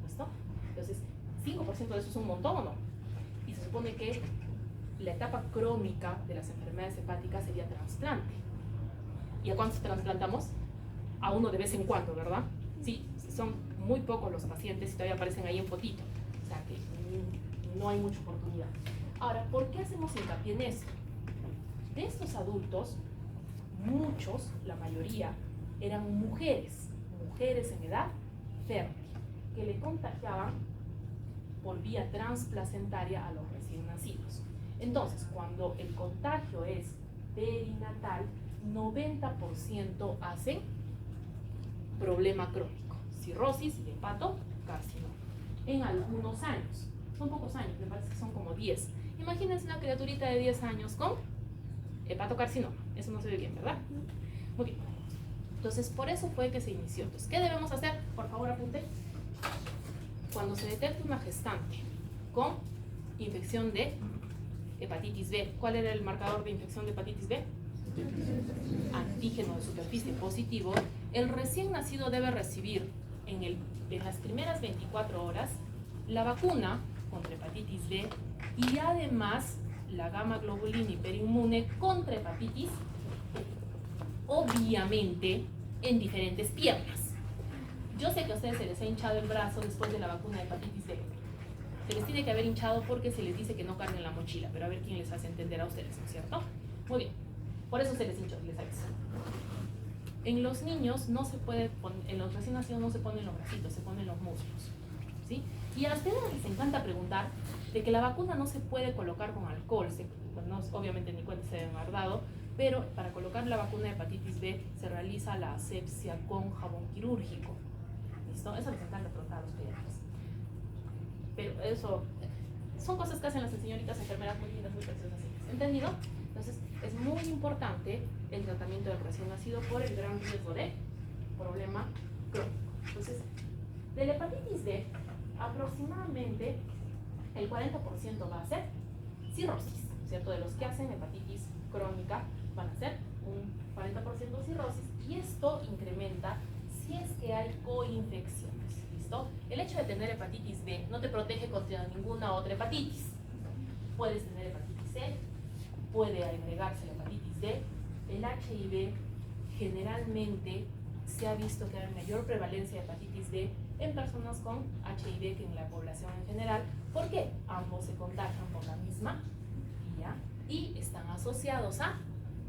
Speaker 1: ¿Listo? Entonces, 5% de eso es un montón, ¿o no? Y se supone que la etapa crónica de las enfermedades hepáticas sería trasplante. ¿Y a cuántos trasplantamos? A uno de vez en cuando, ¿verdad? Sí, son muy pocos los pacientes y todavía aparecen ahí en fotito. O sea que no hay mucha oportunidad. Ahora, ¿por qué hacemos hincapié en eso? De estos adultos, muchos, la mayoría, eran mujeres en edad fértil, que le contagiaban por vía transplacentaria a los recién nacidos. Entonces, cuando el contagio es perinatal, 90% hacen problema crónico, cirrosis y hepatocarcinoma, en algunos años. Son pocos años, me parece que son como 10. Imagínense una criaturita de 10 años con hepatocarcinoma. Eso no se ve bien, ¿verdad? Muy bien. Entonces, por eso fue que se inició. Entonces, ¿qué debemos hacer? Por favor, apunte. Cuando se detecta una gestante con infección de hepatitis B, ¿cuál era el marcador de infección de hepatitis B? Antígeno de superficie positivo. El recién nacido debe recibir en las primeras 24 horas la vacuna contra hepatitis B y además la gamma globulina hiperinmune contra hepatitis, obviamente en diferentes piernas. Yo sé que a ustedes se les ha hinchado el brazo después de la vacuna de hepatitis B. Se les tiene que haber hinchado porque se les dice que no carguen la mochila, pero a ver quién les hace entender a ustedes, ¿no es cierto? Muy bien, por eso se les hinchó, les aviso. En los niños no se puede en los recién nacidos no se ponen los bracitos, se ponen los muslos, ¿sí? Y a ustedes les encanta preguntar de que la vacuna no se puede colocar con alcohol, pues no, obviamente ni cuenta se deben haber dado, pero para colocar la vacuna de hepatitis B se realiza la asepsia con jabón quirúrgico, ¿listo? Eso les encanta preguntar a los pediatras. Pero eso son cosas que hacen las señoritas enfermeras muy lindas, muy preciosas. ¿Entendido? Entonces, es muy importante el tratamiento del recién nacido por el gran riesgo de problema crónico. Entonces, de la hepatitis B, aproximadamente el 40% va a ser cirrosis, ¿cierto? De los que hacen hepatitis crónica van a ser un 40% cirrosis y esto incrementa si es que hay coinfecciones. ¿Listo? El hecho de tener hepatitis B no te protege contra ninguna otra hepatitis. Puedes tener hepatitis C, puede agregarse la hepatitis D. El HIV generalmente se ha visto que hay mayor prevalencia de hepatitis D en personas con HIV que en la población en general. ¿Por qué? Ambos se contagian por la misma vía y están asociados a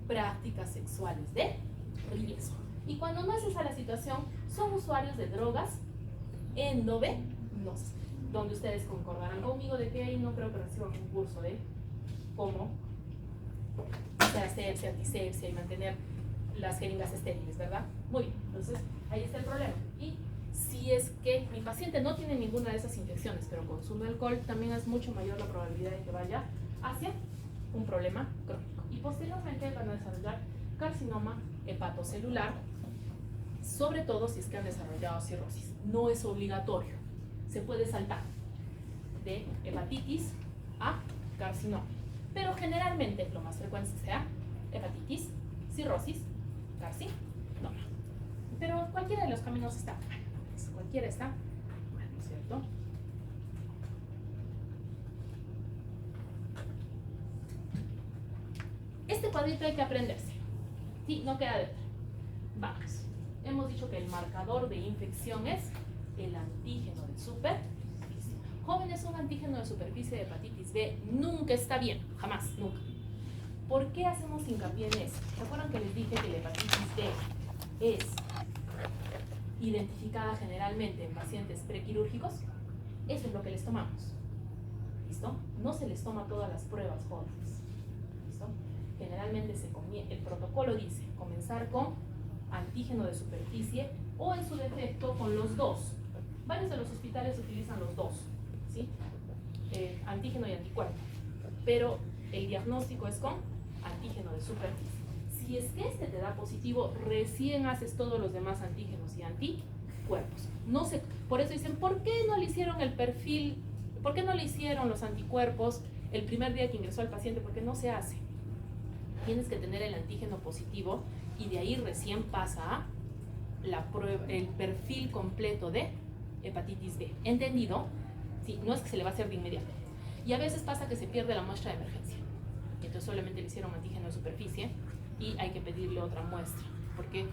Speaker 1: prácticas sexuales de riesgo. Y cuando no es esa la situación, son usuarios de drogas endovenosas, donde ustedes concordarán conmigo de que ahí no creo que reciban un curso de cómo hacer asepsia, antisepsia y mantener las jeringas estériles, ¿verdad? Muy bien, entonces ahí está el problema. Y si es que mi paciente no tiene ninguna de esas infecciones, pero consume alcohol, también es mucho mayor la probabilidad de que vaya hacia un problema crónico. Y posteriormente van a desarrollar carcinoma hepatocelular, sobre todo si es que han desarrollado cirrosis. No es obligatorio, se puede saltar de hepatitis a carcinoma, pero generalmente lo más frecuente sea hepatitis, cirrosis, carcinoma. Pero cualquiera de los caminos está mal, cualquiera está mal, ¿no es cierto? Este cuadrito hay que aprenderse, sí, no queda de otra. Vamos. Hemos dicho que el marcador de infección es el antígeno de superficie. Jóvenes, un antígeno de superficie de hepatitis B nunca está bien, jamás, nunca. ¿Por qué hacemos hincapié en eso? ¿Se acuerdan que les dije que la hepatitis B es identificada generalmente en pacientes prequirúrgicos? Eso es lo que les tomamos. ¿Listo? No se les toma todas las pruebas jóvenes. ¿Listo? Generalmente el protocolo dice comenzar con antígeno de superficie o en su defecto con los dos. Varios de los hospitales utilizan los dos, ¿sí? Antígeno y anticuerpo, pero el diagnóstico es con antígeno de superficie. Si es que este te da positivo, recién haces todos los demás antígenos y anticuerpos. No sé, por eso dicen, ¿por qué no le hicieron el perfil? ¿Por qué no le hicieron los anticuerpos el primer día que ingresó al paciente? Porque no se hace. Tienes que tener el antígeno positivo y de ahí recién pasa a la prueba, el perfil completo de hepatitis B. ¿Entendido? Sí, no es que se le va a hacer de inmediato. Y a veces pasa que se pierde la muestra de emergencia. Y entonces solamente le hicieron antígeno de superficie y hay que pedirle otra muestra. Porque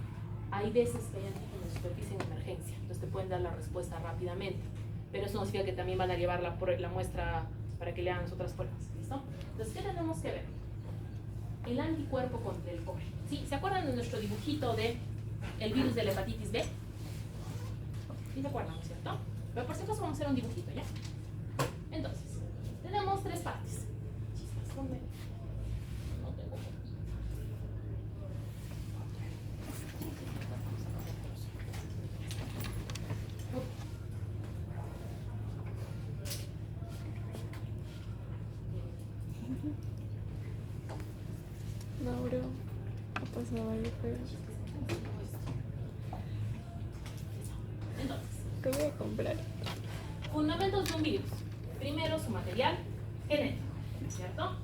Speaker 1: hay veces que hay antígeno de superficie en emergencia. Entonces te pueden dar la respuesta rápidamente. Pero eso no significa que también van a llevar la muestra para que le hagan las otras pruebas. ¿Listo? Entonces, ¿qué tenemos que ver? El anticuerpo contra el COVID. ¿Sí? ¿Se acuerdan de nuestro dibujito de el virus de la hepatitis B? ¿Sí se acuerdan, no es cierto? Pero por si acaso vamos a hacer un dibujito, ¿ya? Entonces, tenemos tres partes. Chispas, ¿dónde? No tengo.
Speaker 3: No, bro. Ha pasado varios juegos.
Speaker 1: Entonces,
Speaker 3: Te voy a comprar.
Speaker 1: fundamentos de un virus. Primero, su material genético, ¿cierto?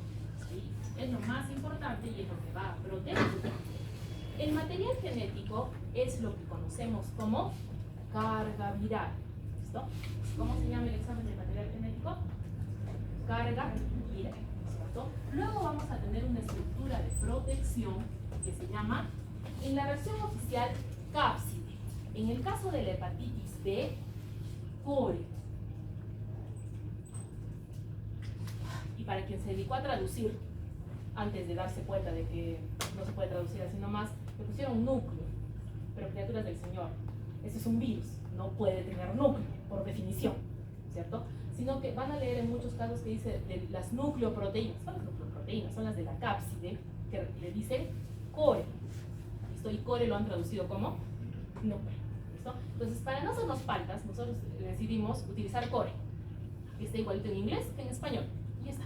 Speaker 1: Sí, es lo más importante y es lo que va a proteger. El material genético es lo que conocemos como carga viral. ¿Listo? ¿Cómo se llama el examen del material genético? Carga viral, ¿cierto? Luego vamos a tener una estructura de protección que se llama, en la versión oficial, cápside. En el caso de la hepatitis B, core. Y para quien se dedicó a traducir, antes de darse cuenta de que no se puede traducir así nomás, le pusieron núcleo. Pero criaturas del Señor, ese es un virus, no puede tener núcleo, por definición, ¿cierto? Sino que van a leer en muchos casos que dice de las nucleoproteínas. Son las nucleoproteínas, son las de la cápside, que le dicen core. ¿Listo? Y core lo han traducido como núcleo. ¿Listo? Entonces, para no hacernos faltas, nosotros decidimos utilizar core, que está igualito en inglés que en español. Y ya está.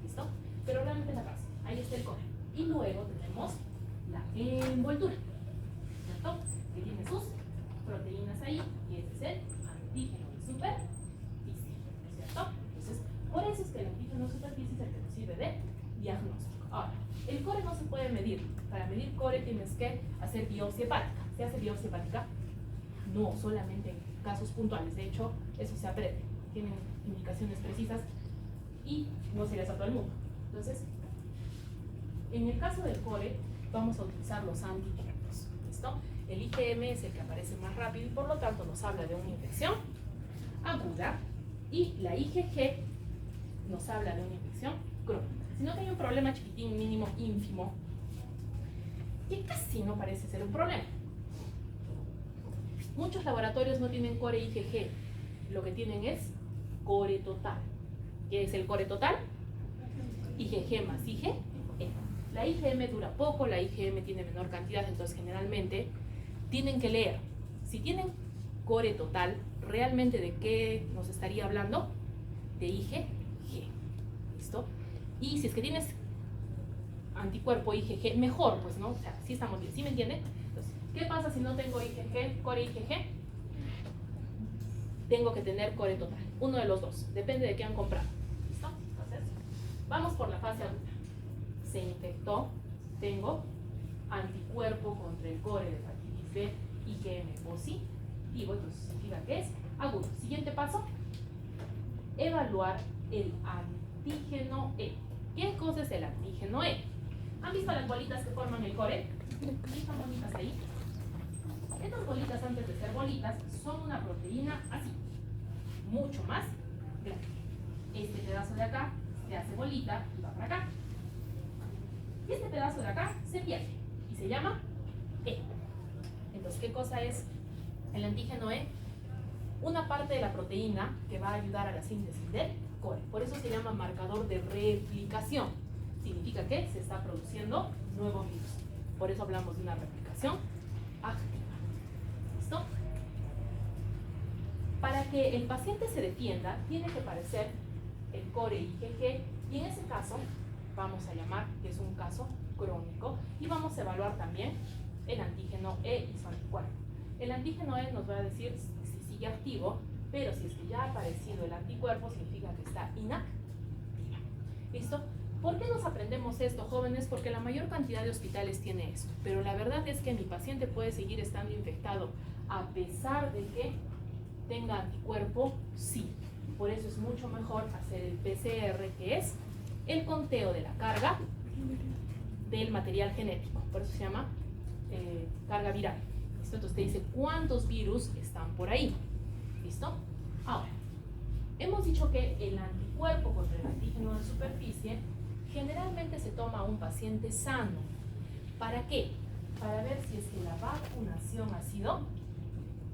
Speaker 1: ¿Listo? Pero realmente es la base. Ahí está el core. Y luego tenemos la envoltura, ¿cierto? Que tiene sus proteínas ahí, y ese es el antígeno de superficie, ¿cierto? Entonces, por eso es que el antígeno de superficie es el que nos sirve de diagnóstico. Ahora, el core no se puede medir. Para medir core tienes que hacer biopsia hepática. ¿Se hace biopsia hepática? No, solamente en casos puntuales. De hecho, eso se aprende. Tienen indicaciones precisas y no se les a todo el mundo. Entonces, en el caso del core, vamos a utilizar los anticuerpos. ¿Listo? El IgM es el que aparece más rápido y por lo tanto nos habla de una infección aguda, y la IgG nos habla de una infección crónica. Sino que hay un problema chiquitín, mínimo, ínfimo, que casi no parece ser un problema. Muchos laboratorios no tienen core IgG, lo que tienen es core total. ¿Qué es el core total? IgG más IgE. La IgM dura poco, la IgM tiene menor cantidad, entonces generalmente tienen que leer. Si tienen core total, ¿realmente de qué nos estaría hablando? De IgG. ¿Listo? Y si es que tienes anticuerpo IgG, mejor, pues, ¿no? O sea, sí estamos bien, ¿sí me entienden? Entonces, ¿qué pasa si no tengo IgG, core IgG? Tengo que tener core total, uno de los dos, depende de qué han comprado. ¿Listo? Entonces, vamos por la fase aguda. Se infectó, tengo anticuerpo contra el core de hepatitis B, IgM positivo, entonces significa que es agudo. Siguiente paso, evaluar el antígeno E. ¿Qué cosa es el antígeno E? ¿Han visto las bolitas que forman el core? ¿Están bonitas ahí? Estas bolitas, antes de ser bolitas, son una proteína así, mucho más grande. Este pedazo de acá se hace bolita y va para acá. Y este pedazo de acá se pierde y se llama E. Entonces, ¿qué cosa es el antígeno E? Una parte de la proteína que va a ayudar a la síntesis del core. Por eso se llama marcador de replicación. Significa que se está produciendo nuevo virus. Por eso hablamos de una replicación activa. ¿Listo? Para que el paciente se defienda, tiene que aparecer el core IgG, y en ese caso vamos a llamar que es un caso crónico, y vamos a evaluar también el antígeno E y su anticuerpo. El antígeno E nos va a decir si sigue activo, pero si es que ya ha aparecido el anticuerpo, significa que está inactiva. ¿Listo? ¿Por qué nos aprendemos esto, jóvenes? Porque la mayor cantidad de hospitales tiene esto, pero la verdad es que mi paciente puede seguir estando infectado a pesar de que tenga anticuerpo, sí. Por eso es mucho mejor hacer el PCR, que es el conteo de la carga del material genético. Por eso se llama carga viral. ¿Listo? Entonces te dice cuántos virus están por ahí. ¿Listo? Ahora, hemos dicho que el anticuerpo contra el antígeno de superficie generalmente se toma a un paciente sano. ¿Para qué? Para ver si es que la vacunación ha sido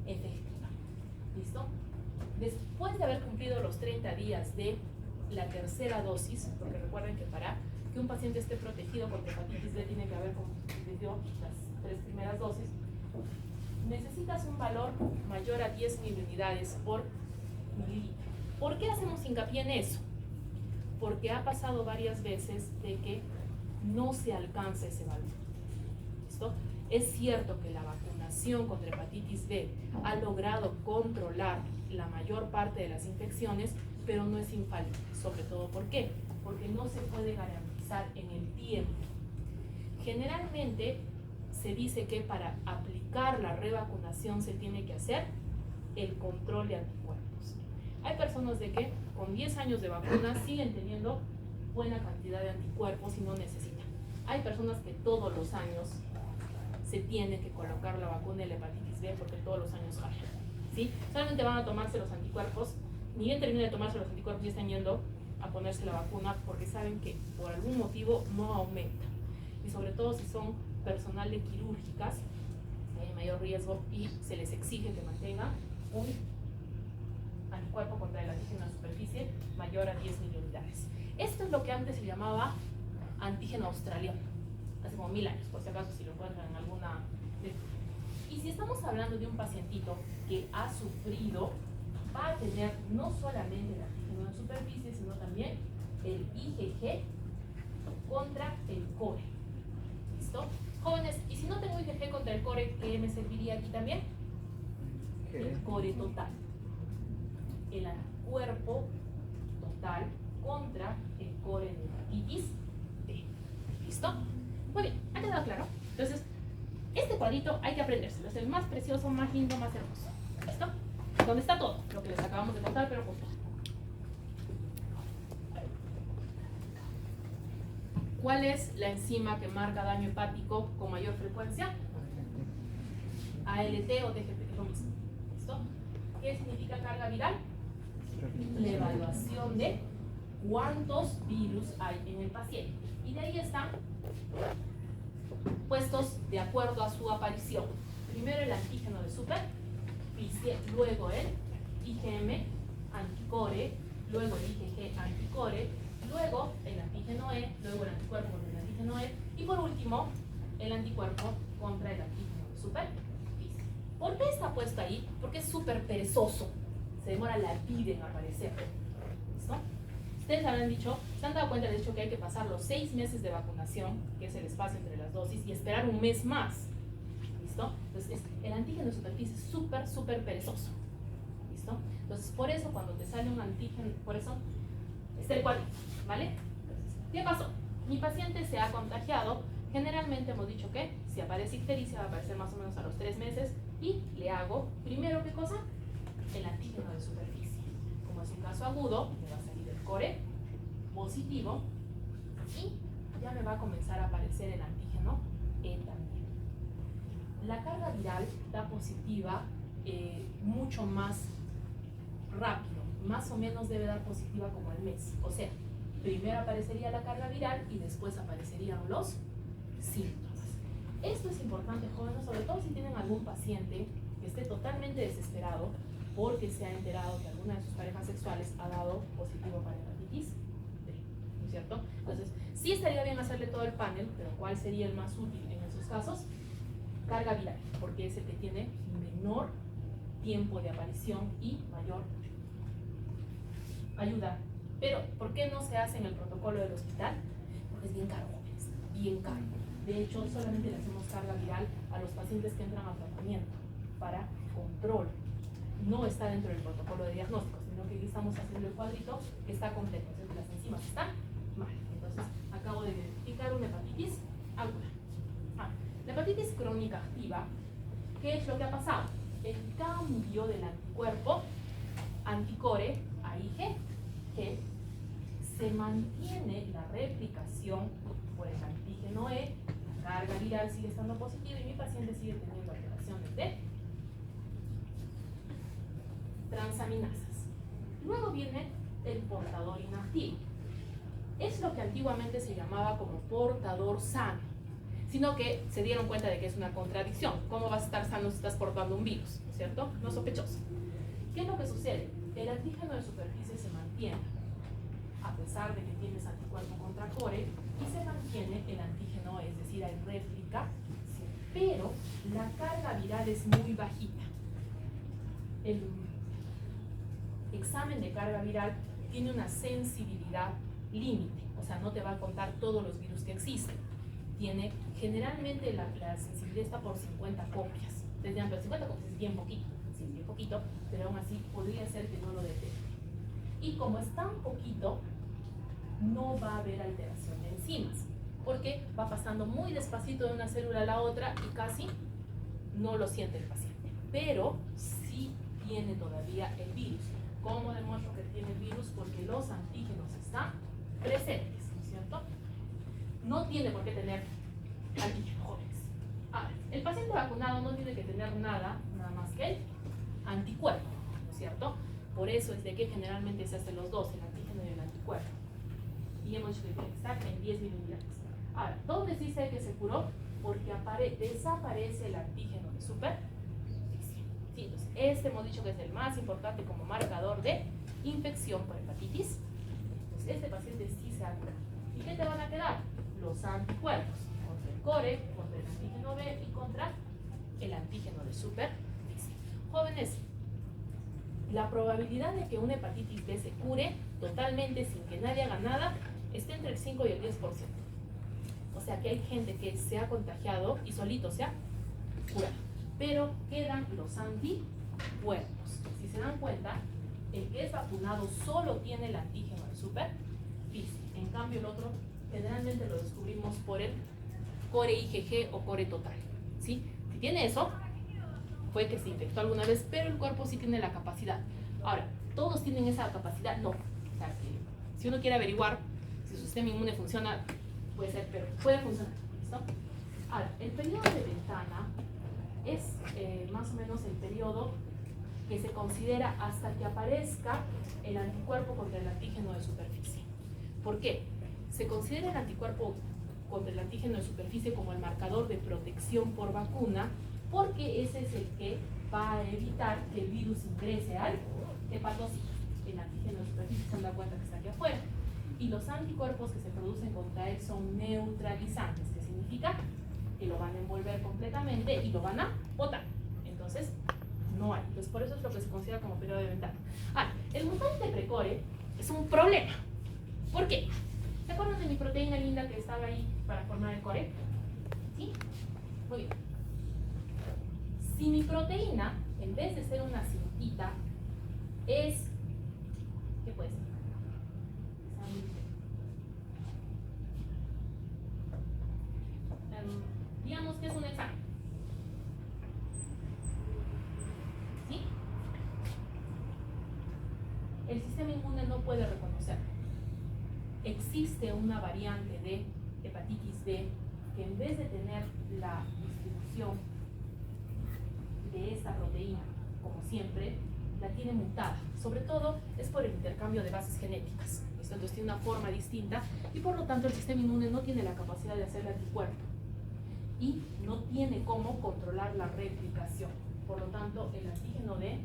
Speaker 1: efectiva. ¿Listo? Después de haber cumplido los 30 días de la tercera dosis, porque recuerden que para que un paciente esté protegido contra hepatitis B tiene que haber cumplido las 3 primeras dosis, necesitas un valor mayor a 10.000 unidades por mililitro. ¿Por qué hacemos hincapié en eso? Porque ha pasado varias veces de que no se alcanza ese valor. ¿Listo? Es cierto que la vacunación contra hepatitis B ha logrado controlar la mayor parte de las infecciones, pero no es infalible. Sobre todo, ¿por qué? Porque no se puede garantizar en el tiempo. Generalmente se dice que para aplicar la revacunación se tiene que hacer el control de anticuerpos. Hay personas de que con 10 años de vacuna siguen teniendo buena cantidad de anticuerpos y no necesitan. Hay personas que todos los años se tiene que colocar la vacuna de la hepatitis B porque todos los años falla, ¿sí? Solamente van a tomarse los anticuerpos, ni bien terminan de tomarse los anticuerpos y están yendo a ponerse la vacuna porque saben que por algún motivo no aumenta. Y sobre todo si son personal de quirúrgicas, hay mayor riesgo y se les exige que mantengan un anticuerpo contra el antígeno de superficie mayor a 10 miliunidades. Esto es lo que antes se llamaba antígeno australiano, hace como 1000 años, por si acaso si lo encuentran en alguna. Y si estamos hablando de un pacientito que ha sufrido, va a tener no solamente el antígeno de superficie, sino también el IgG contra el core. ¿Listo? Jóvenes, y si no tengo IgG contra el core, ¿qué me serviría aquí también? El core total. El anticuerpo total contra el core de hepatitis B. ¿Listo? Muy bien, ¿ha quedado claro? Entonces, este cuadrito hay que aprendérselo. Es el más precioso, más lindo, más hermoso. ¿Listo? Donde está todo lo que les acabamos de contar, pero junto. ¿Cuál es la enzima que marca daño hepático con mayor frecuencia? ALT o TGP, es lo mismo. ¿Listo? ¿Qué significa carga viral? La evaluación de cuántos virus hay en el paciente. Y de ahí están puestos de acuerdo a su aparición. Primero el antígeno de superficie, luego el IgM anticore, luego el IgG anticore, luego el antígeno E, luego el anticuerpo contra el antígeno E y por último el anticuerpo contra el antígeno de superficie. ¿Por qué está puesto ahí? Porque es súper perezoso. Se demora la vida en aparecer. ¿Listo? Ustedes habrán dicho, se han dado cuenta de hecho que hay que pasar los 6 meses de vacunación, que es el espacio entre las dosis, y esperar un mes más. ¿Listo? Entonces, el antígeno de superficie es súper perezoso. ¿Listo? Entonces, por eso cuando te sale un antígeno, por eso está el cuadrito, ¿vale? Entonces, ¿qué pasó? Mi paciente se ha contagiado. Generalmente hemos dicho que si aparece ictericia va a aparecer más o menos a los 3 meses y le hago, primero, ¿qué cosa? El antígeno de superficie. Como es un caso agudo, me va a salir el core positivo y ya me va a comenzar a aparecer el antígeno E también. La carga viral da positiva mucho más rápido, más o menos debe dar positiva como al mes. O sea, primero aparecería la carga viral y después aparecerían los síntomas. Esto es importante, jóvenes, sobre todo si tienen algún paciente que esté totalmente desesperado porque se ha enterado que alguna de sus parejas sexuales ha dado positivo para hepatitis B, ¿no es cierto? Entonces, sí estaría bien hacerle todo el panel, pero ¿cuál sería el más útil en esos casos? Carga viral, porque es el que tiene menor tiempo de aparición y mayor ayuda. Pero, ¿por qué no se hace en el protocolo del hospital? Porque es bien caro, jóvenes, bien caro. De hecho, solamente le hacemos carga viral a los pacientes que entran a tratamiento para control. No está dentro del protocolo de diagnóstico, sino que aquí estamos haciendo el cuadrito que está completo. Entonces, las enzimas están mal. Entonces, acabo de identificar una hepatitis aguda. La hepatitis crónica activa, ¿qué es lo que ha pasado? El cambio del anticuerpo anticore a IgG, que se mantiene la replicación por el antígeno E, la carga viral sigue estando positiva y mi paciente sigue teniendo alteraciones de transaminasas. Luego viene el portador inactivo. Es lo que antiguamente se llamaba como portador sano, sino que se dieron cuenta de que es una contradicción. ¿Cómo vas a estar sano si estás portando un virus? ¿No es cierto? No es sospechoso. ¿Qué es lo que sucede? El antígeno de superficie se mantiene, a pesar de que tienes anticuerpo contra core, y se mantiene el antígeno, es decir, hay réplica, pero la carga viral es muy bajita. El examen de carga viral tiene una sensibilidad límite, o sea, no te va a contar todos los virus que existen. Tiene, generalmente la sensibilidad está por 50 copias. Ustedes dirán, pero 50 copias es bien poquito, sí, bien poquito, pero aún así podría ser que no lo detecte. Y como es tan poquito, no va a haber alteración de enzimas, porque va pasando muy despacito de una célula a la otra y casi no lo siente el paciente. Pero sí tiene todavía el virus. ¿Cómo demuestro que tiene el virus? Porque los antígenos están presentes, ¿no es cierto? No tiene por qué tener antígenos jóvenes. Ahora, el paciente vacunado no tiene que tener nada más que el anticuerpo, ¿no es cierto? Por eso es de que generalmente se hacen los dos, el antígeno y el anticuerpo. Y hemos dicho que tiene que estar en 10 miliunidades. Ahora, ¿dónde sí sé que se curó? Porque desaparece el antígeno de superficie. Sí, entonces, este hemos dicho que es el más importante como marcador de infección por hepatitis. Entonces, este paciente sí se ha curado. ¿Y qué te van a quedar? Los anticuerpos contra el core, contra el antígeno B y contra el antígeno de superficie. Jóvenes, la probabilidad de que una hepatitis B se cure totalmente sin que nadie haga nada está entre el 5 y el 10%. O sea que hay gente que se ha contagiado y solito se ha curado. Pero quedan los anticuerpos. Si se dan cuenta, el que es vacunado solo tiene el antígeno de superficie. En cambio, el otro generalmente lo descubrimos por el core IgG o core total. ¿Sí? Si tiene eso, fue que se infectó alguna vez, pero el cuerpo sí tiene la capacidad. Ahora, ¿todos tienen esa capacidad? No. O sea, que si uno quiere averiguar si su sistema inmune funciona, puede ser, pero puede funcionar. ¿Listo? Ahora, el periodo de ventana es más o menos el periodo que se considera hasta que aparezca el anticuerpo contra el antígeno de superficie. ¿Por qué? Se considera el anticuerpo contra el antígeno de superficie como el marcador de protección por vacuna, porque ese es el que va a evitar que el virus ingrese al hepatocito. El antígeno de superficie se da cuenta que está aquí afuera. Y los anticuerpos que se producen contra él son neutralizantes, que significa que lo van a envolver completamente y lo van a botar. Entonces, no hay. Entonces, por eso es lo que se considera como periodo de ventana. El mutante precore es un problema. ¿Por qué? ¿Se acuerdan de mi proteína linda que estaba ahí para formar el core? ¿Sí? Muy bien. Si mi proteína, en vez de ser una cintita, es... ¿Qué puede ser? Digamos que es un examen. ¿Sí? El sistema inmune no puede reconocerlo. Existe una variante de hepatitis B que en vez de tener la distribución de esta proteína, como siempre, la tiene mutada. Sobre todo es por el intercambio de bases genéticas. Entonces tiene una forma distinta y por lo tanto el sistema inmune no tiene la capacidad de hacer el anticuerpo y no tiene cómo controlar la replicación. Por lo tanto, el antígeno de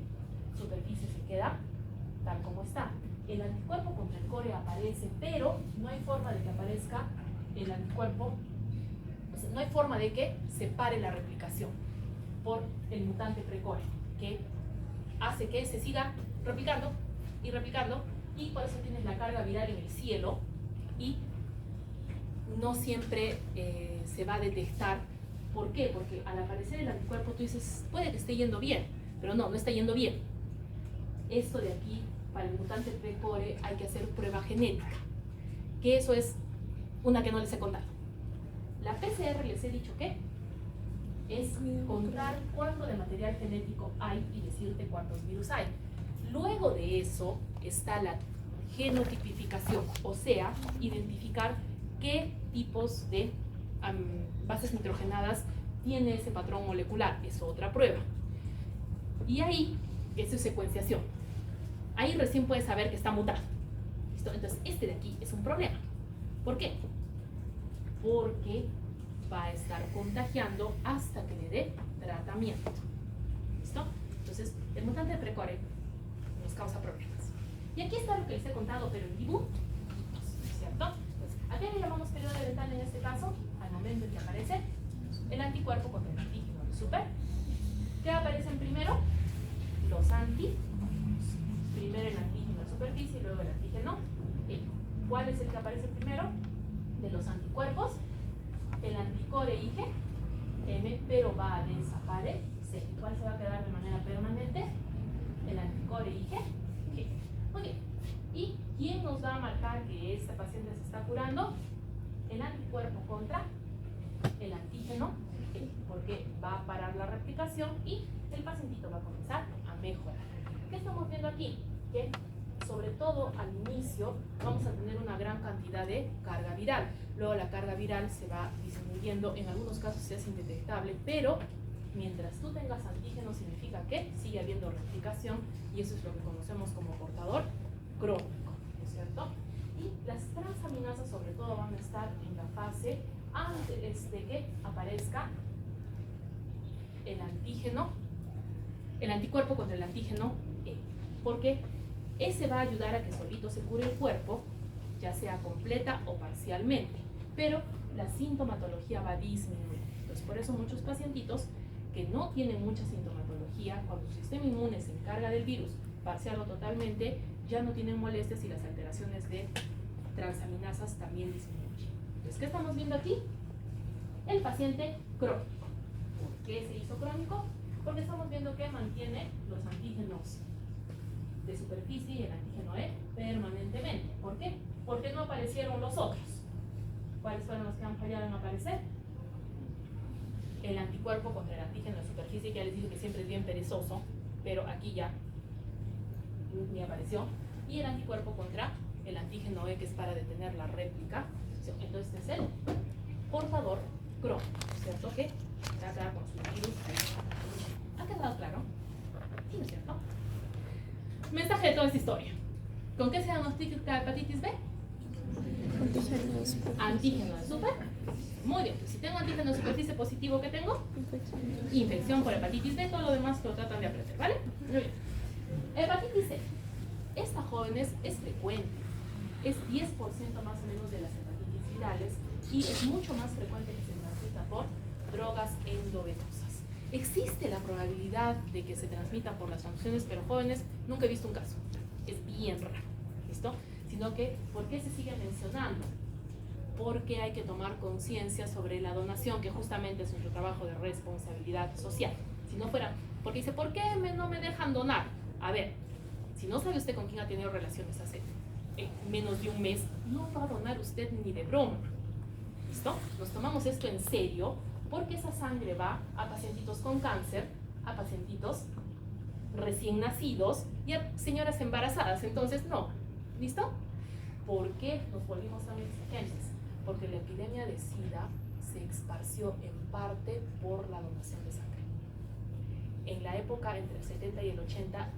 Speaker 1: superficie se queda tal como está. El anticuerpo contra el core aparece, pero no hay forma de que aparezca el anticuerpo, o sea, no hay forma de que se pare la replicación por el mutante precore, que hace que se siga replicando y replicando, y por eso tienes la carga viral en el cielo y no siempre se va a detectar. ¿Por qué? Porque al aparecer el anticuerpo tú dices, puede que esté yendo bien, pero no está yendo bien. Esto de aquí, para el mutante precore hay que hacer prueba genética, que eso es una que no les he contado. La PCR les he dicho que es contar cuánto de material genético hay y decirte cuántos virus hay. Luego de eso está la genotipificación, o sea, identificar qué tipos de bases nitrogenadas tiene ese patrón molecular. Es otra prueba. Y ahí, eso es secuenciación. Ahí recién puedes saber que está mutado. ¿Listo? Entonces, este de aquí es un problema. ¿Por qué? Porque va a estar contagiando hasta que le dé tratamiento. ¿Listo? Entonces, el mutante precore nos causa problemas. Y aquí está lo que les he contado, pero en dibujo, ¿cierto? Entonces, ¿a qué le llamamos periodo de ventana en este caso? Al momento en que aparece el anticuerpo contra el antígeno de super. ¿Qué aparecen primero? Los antígenos. Primero el antígeno de superficie y luego el antígeno B. ¿Cuál es el que aparece primero? De los anticuerpos, el anticore IgM, pero va a desaparecer. ¿Cuál se va a quedar de manera permanente? El anticore IgG. Muy bien. ¿Y quién nos va a marcar que este paciente se está curando? El anticuerpo contra el antígeno, porque va a parar la replicación y el pacientito va a comenzar a mejorar. ¿Qué estamos viendo aquí? Que sobre todo al inicio vamos a tener una gran cantidad de carga viral. Luego la carga viral se va disminuyendo, en algunos casos se hace indetectable, pero mientras tú tengas antígeno significa que sigue habiendo replicación y eso es lo que conocemos como portador crónico, ¿no es cierto? Y las transaminasas sobre todo van a estar en la fase antes de que aparezca el antígeno, el anticuerpo contra el antígeno E, porque ese va a ayudar a que solito se cure el cuerpo, ya sea completa o parcialmente, pero la sintomatología va a disminuir. Entonces, por eso muchos pacientitos que no tienen mucha sintomatología, cuando su sistema inmune se encarga del virus, parcial o totalmente, ya no tienen molestias y las alteraciones de transaminasas también disminuyen. Entonces, ¿qué estamos viendo aquí? El paciente crónico. ¿Por qué se hizo crónico? Porque estamos viendo que mantiene los antígenos de superficie y el antígeno E permanentemente. ¿Por qué? Porque no aparecieron los otros. ¿Cuáles fueron los que han fallado en aparecer? El anticuerpo contra el antígeno de superficie, que ya les dije que siempre es bien perezoso, pero aquí ya ni apareció. Y el anticuerpo contra el antígeno E, que es para detener la réplica. Entonces este es el portador crónico, ¿cierto? Que trata con su virus. ¿Ha quedado claro? Sí, ¿no es cierto? Mensaje de toda esta historia. ¿Con qué se diagnostica hepatitis B? Antígeno de superficie. Muy bien, si tengo antígeno de superficie positivo, ¿qué tengo? Infección por hepatitis B, todo lo demás lo tratan de aprender, ¿vale? Muy bien. Hepatitis C. Esta, jóvenes, es frecuente. Es 10% más o menos de las hepatitis virales y es mucho más frecuente que se transmita por drogas endovenosas. Existe la probabilidad de que se transmita por las transfusiones, pero jóvenes, nunca he visto un caso. Es bien raro, ¿listo? Sino que, ¿por qué se sigue mencionando? Porque hay que tomar conciencia sobre la donación, que justamente es nuestro trabajo de responsabilidad social. Si no fuera, porque dice, ¿por qué no me dejan donar? A ver, si no sabe usted con quién ha tenido relaciones hace menos de un mes, no va a donar usted ni de broma. ¿Listo? Nos tomamos esto en serio porque esa sangre va a pacientitos con cáncer, a pacientitos recién nacidos y a señoras embarazadas. Entonces, no. ¿Listo? ¿Por qué nos volvimos tan exigentes? Porque la epidemia de SIDA se esparció en parte por la donación de sangre. En la época entre el 70 y el 80,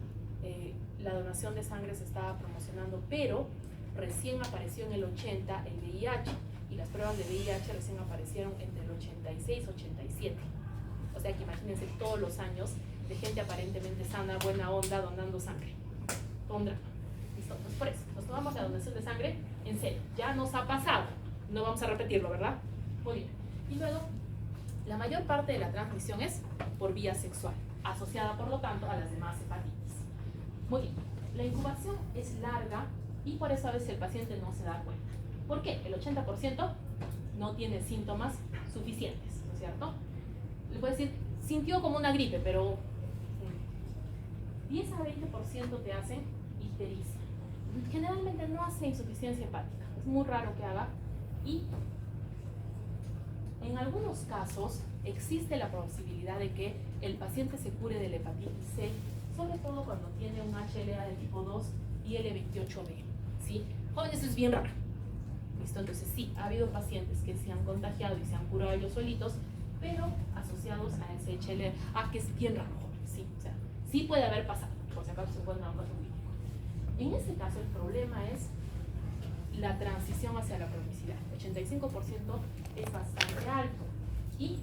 Speaker 1: la donación de sangre se estaba promocionando, pero recién apareció en el 80 el VIH, y las pruebas de VIH recién aparecieron entre el 86 y 87. O sea que imagínense todos los años de gente aparentemente sana, buena onda, donando sangre. Todo un drama. ¿Listo? Pues por eso, nos tomamos la donación de sangre en serio. Ya nos ha pasado. No vamos a repetirlo, ¿verdad? Muy bien. Y luego, la mayor parte de la transmisión es por vía sexual, asociada por lo tanto a las demás hepatitis. Muy bien. La incubación es larga y por eso a veces el paciente no se da cuenta. ¿Por qué? El 80% no tiene síntomas suficientes, ¿no es cierto? Le puedo decir, sintió como una gripe, pero 10 a 20% te hacen ictericia. Generalmente no hace insuficiencia hepática, es muy raro que haga, y en algunos casos existe la posibilidad de que el paciente se cure de la hepatitis C, sobre todo cuando tiene un HLA del tipo 2 y L28B, ¿sí? Jóvenes, eso es bien raro. ¿Listo? Entonces sí, ha habido pacientes que se han contagiado y se han curado ellos solitos, pero asociados a ese HLA, que es bien raro, jóvenes, ¿sí? O sea, sí puede haber pasado, por si acaso se encuentra un caso clínico. En este caso el problema es la transición hacia la cronicidad. 85% es bastante alto y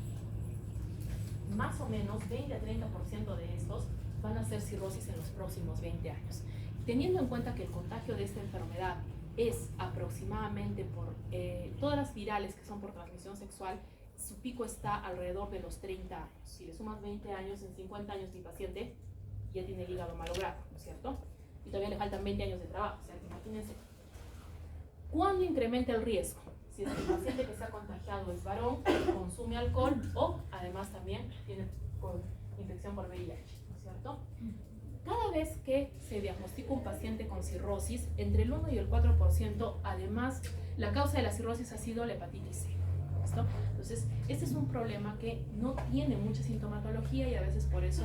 Speaker 1: más o menos 20 a 30% de estos van a ser cirrosis en los próximos 20 años. Teniendo en cuenta que el contagio de esta enfermedad es aproximadamente por todas las virales que son por transmisión sexual, su pico está alrededor de los 30 años. Si le sumas 20 años, en 50 años mi paciente ya tiene el hígado malogrado, ¿no es cierto? Y todavía le faltan 20 años de trabajo, o sea, que imagínense. ¿Cuándo incrementa el riesgo? Si es que el paciente que se ha contagiado es varón, consume alcohol o además también tiene infección por VIH, ¿no es cierto? Cada vez que se diagnostica un paciente con cirrosis, entre el 1 y el 4%, además, la causa de la cirrosis ha sido la hepatitis C. ¿Listo? Entonces, este es un problema que no tiene mucha sintomatología y a veces por eso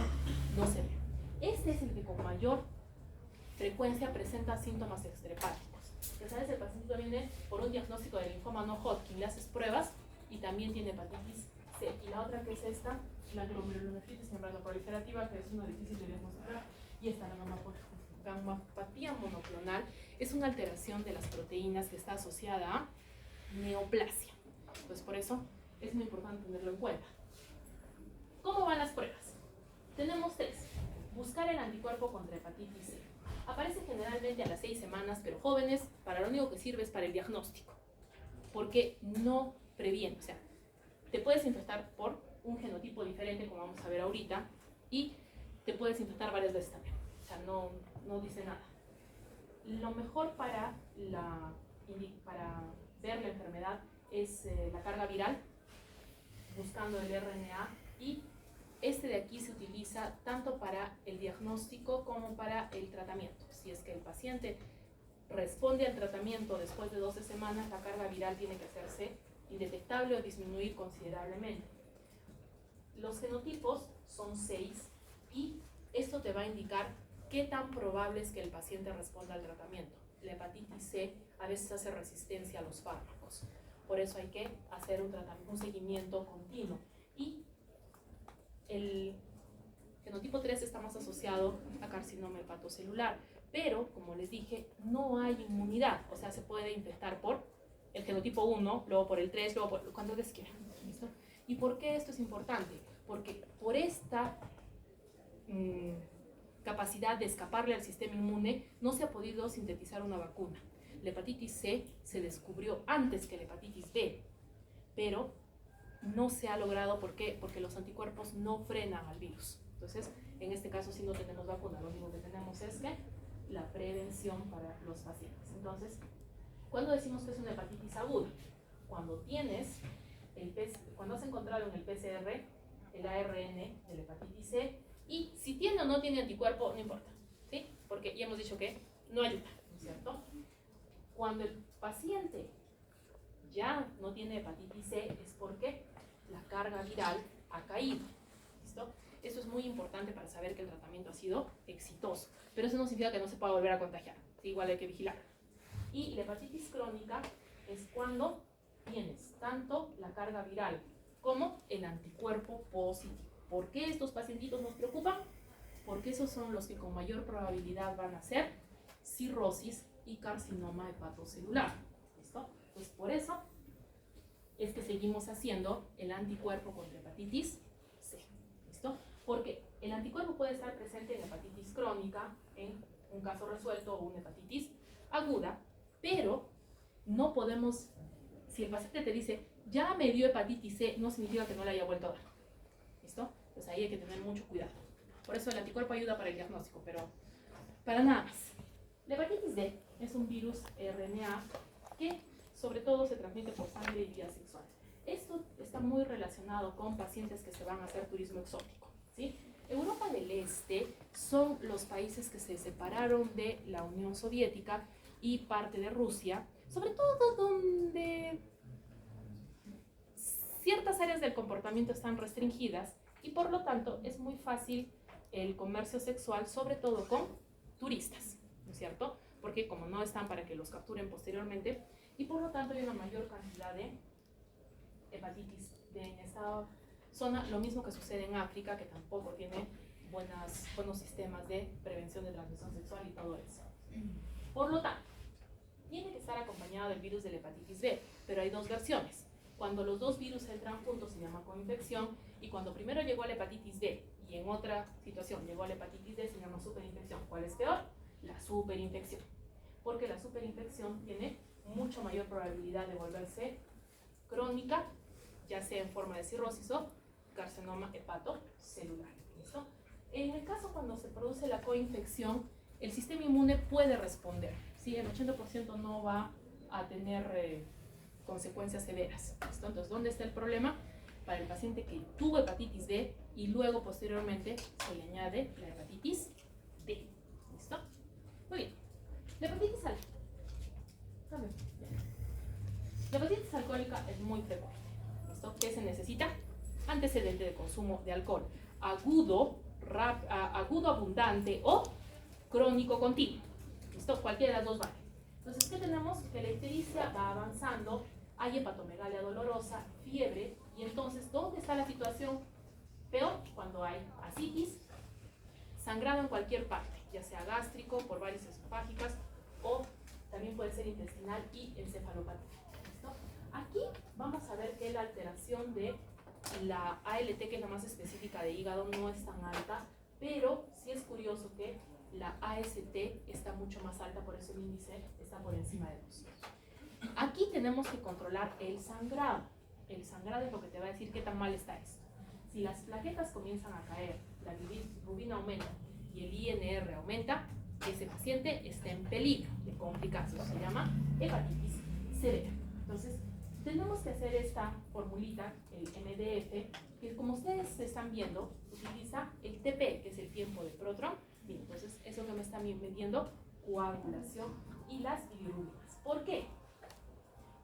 Speaker 1: no se ve. Este es el que con mayor frecuencia presenta síntomas extrahepáticos. Ya sabes, el paciente viene por un diagnóstico de linfoma no Hodgkin, le haces pruebas y también tiene hepatitis C. Y la otra que es esta, la glomerulonefritis membranoproliferativa, que es una difícil de diagnosticar, y esta, la gammopatía monoclonal, es una alteración de las proteínas que está asociada a neoplasia. Entonces, por eso es muy importante tenerlo en cuenta. ¿Cómo van las pruebas? Tenemos 3. Buscar el anticuerpo contra hepatitis C. Aparece generalmente a las 6 semanas, pero jóvenes, para lo único que sirve es para el diagnóstico, porque no previene. O sea, te puedes infectar por un genotipo diferente, como vamos a ver ahorita, y te puedes infectar varias veces también. O sea, no dice nada. Lo mejor para ver la enfermedad es la carga viral, buscando el RNA, y este de aquí se utiliza tanto para el diagnóstico como para el tratamiento. Si es que el paciente responde al tratamiento después de 12 semanas, la carga viral tiene que hacerse indetectable o disminuir considerablemente. Los genotipos son 6 y esto te va a indicar qué tan probable es que el paciente responda al tratamiento. La hepatitis C a veces hace resistencia a los fármacos, por eso hay que hacer un seguimiento continuo. Y el genotipo 3 está más asociado a carcinoma hepatocelular, pero como les dije, no hay inmunidad, o sea, se puede infectar por el genotipo 1, luego por el 3, luego por cuando les quieran. ¿Listo? ¿Y por qué esto es importante? Porque por esta capacidad de escaparle al sistema inmune no se ha podido sintetizar una vacuna. La hepatitis C se descubrió antes que la hepatitis B, pero no se ha logrado. ¿Por qué? Porque los anticuerpos no frenan al virus. Entonces, en este caso sí no tenemos vacuna, lo único que tenemos es que la prevención para los pacientes. Entonces, ¿cuándo decimos que es una hepatitis aguda? Cuando tienes cuando has encontrado en el PCR el ARN de la hepatitis C, y si tiene o no tiene anticuerpo, no importa, ¿sí? Porque ya hemos dicho que no ayuda, ¿no es cierto? Cuando el paciente ya no tiene hepatitis C es porque la carga viral ha caído. ¿Listo? Esto es muy importante para saber que el tratamiento ha sido exitoso, pero eso no significa que no se pueda volver a contagiar. ¿Sí? Igual hay que vigilar. Y la hepatitis crónica es cuando tienes tanto la carga viral como el anticuerpo positivo. ¿Por qué estos pacientitos nos preocupan? Porque esos son los que con mayor probabilidad van a hacer cirrosis y carcinoma hepatocelular. ¿Listo? Pues por eso es que seguimos haciendo el anticuerpo contra hepatitis C. ¿Listo? Porque el anticuerpo puede estar presente en hepatitis crónica, en un caso resuelto, o una hepatitis aguda, pero no podemos, si el paciente te dice, ya me dio hepatitis C, no significa que no le haya vuelto a dar. ¿Listo? Pues ahí hay que tener mucho cuidado. Por eso el anticuerpo ayuda para el diagnóstico, pero para nada más. La hepatitis D es un virus RNA que sobre todo se transmite por sangre y vía sexual. Esto está muy relacionado con pacientes que se van a hacer turismo exótico, ¿sí? Europa del Este son los países que se separaron de la Unión Soviética y parte de Rusia, sobre todo donde ciertas áreas del comportamiento están restringidas y por lo tanto es muy fácil el comercio sexual, sobre todo con turistas, ¿no es cierto? Porque como no están para que los capturen posteriormente, y por lo tanto hay una mayor cantidad de hepatitis D en esta zona, lo mismo que sucede en África, que tampoco tiene buenos sistemas de prevención de transmisión sexual y todo eso. Por lo tanto, tiene que estar acompañado del virus de la hepatitis B, pero hay dos versiones. Cuando los dos virus entran juntos se llama coinfección, y cuando primero llegó la hepatitis B y en otra situación llegó la hepatitis D se llama superinfección. ¿Cuál es peor? La superinfección, porque la superinfección tiene mucho mayor probabilidad de volverse crónica, ya sea en forma de cirrosis o carcinoma hepatocelular. ¿Listo? En el caso cuando se produce la coinfección, el sistema inmune puede responder, ¿sí? El 80% no va a tener consecuencias severas. ¿Listo? Entonces, ¿dónde está el problema? Para el paciente que tuvo hepatitis B y luego posteriormente se le añade la hepatitis D. ¿Listo? Muy bien. La hepatitis alcohólica. La hepatitis alcohólica es muy frecuente. ¿Listo? ¿Qué se necesita? Antecedente de consumo de alcohol. Agudo, agudo abundante o crónico continuo. ¿Listo? Cualquiera de las dos vale. Entonces, ¿qué tenemos? Que la ictericia va avanzando, hay hepatomegalia dolorosa, fiebre, y entonces, ¿dónde está la situación peor? Cuando hay ascitis, sangrado en cualquier parte, ya sea gástrico, por varices esofágicas, o también puede ser intestinal y encefalopatía. ¿Listo? Aquí vamos a ver que la alteración de la ALT, que es la más específica de hígado, no es tan alta, pero sí es curioso que la AST está mucho más alta, por eso el índice está por encima de 2. Aquí tenemos que controlar el sangrado. El sangrado es lo que te va a decir qué tan mal está esto. Si las plaquetas comienzan a caer, la bilirrubina aumenta y el INR aumenta, ese paciente está en peligro de complicarse. Eso se llama hepatitis severa. Entonces, tenemos que hacer esta formulita, el MDF, que como ustedes están viendo, utiliza el TP, que es el tiempo de Protron. Bien, entonces, eso que me está midiendo, coagulación y las bilirrubinas. ¿Por qué?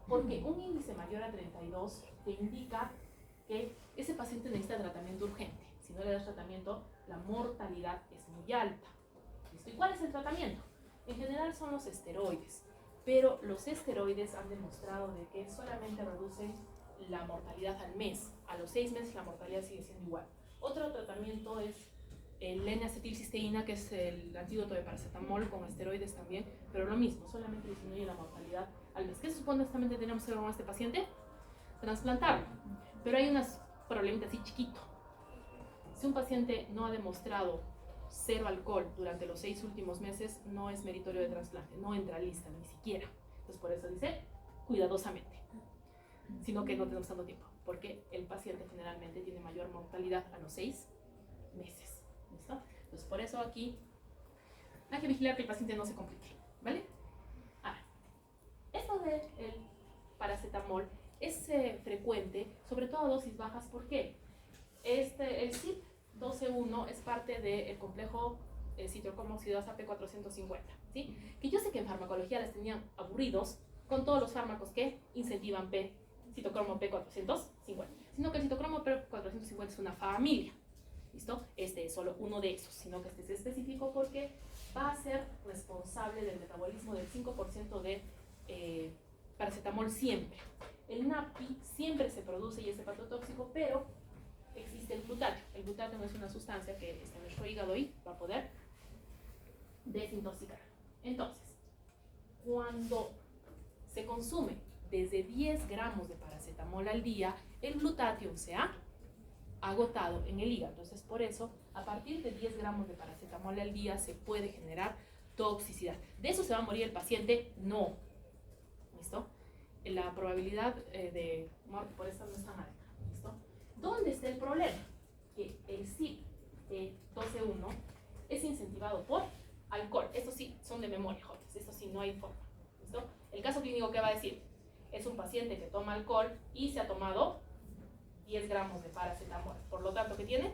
Speaker 1: Porque un índice mayor a 32 te indica que ese paciente necesita tratamiento urgente. Si no le das tratamiento, la mortalidad es muy alta. ¿Listo? ¿Y cuál es el tratamiento? En general son los esteroides, pero los esteroides han demostrado de que solamente reducen la mortalidad al mes. A los 6 meses la mortalidad sigue siendo igual. Otro tratamiento es el N-acetilcisteína, que es el antídoto de paracetamol con esteroides también, pero lo mismo, solamente disminuye la mortalidad al mes. ¿Qué supuestamente tenemos que hacer con este paciente? Trasplantarlo. Pero hay unas problemitas así chiquito. Si un paciente no ha demostrado 0 alcohol durante los 6 últimos meses, no es meritorio de trasplante, no entra a lista, ni siquiera. Entonces por eso dice cuidadosamente, sino que no tenemos tanto tiempo, porque el paciente generalmente tiene mayor mortalidad a los 6 meses. ¿Listo? Entonces por eso aquí hay que vigilar que el paciente no se complique, ¿vale? Ahora, esto del paracetamol es frecuente, sobre todo a dosis bajas. ¿Por qué? El CYP12-1 es parte del complejo citrocromoxidasa P450, ¿sí? Que yo sé que en farmacología les tenían aburridos con todos los fármacos que incentivan citocromo P450, sino que el citocromo P450 es una familia. ¿Listo? Este es solo uno de esos, sino que este es específico porque va a ser responsable del metabolismo del 5% de paracetamol siempre. El NAPI siempre se produce y es hepatotóxico, pero existe el glutatio. El glutatio no es una sustancia que está en nuestro hígado y va a poder desintoxicar. Entonces, cuando se consume desde 10 gramos de paracetamol al día, el glutatión se ha agotado en el hígado. Entonces, por eso, a partir de 10 gramos de paracetamol al día se puede generar toxicidad. ¿De eso se va a morir el paciente? No. ¿Listo? La probabilidad de muerte por esto no es tan alta. ¿Listo? ¿Dónde está el problema? Que el CYP12-1 es incentivado por alcohol. Estos sí son de memoria, jóvenes. Esto sí no hay forma. ¿Listo? El caso clínico, ¿qué va a decir? Es un paciente que toma alcohol y se ha tomado 10 gramos de paracetamol. Por lo tanto, ¿qué tiene?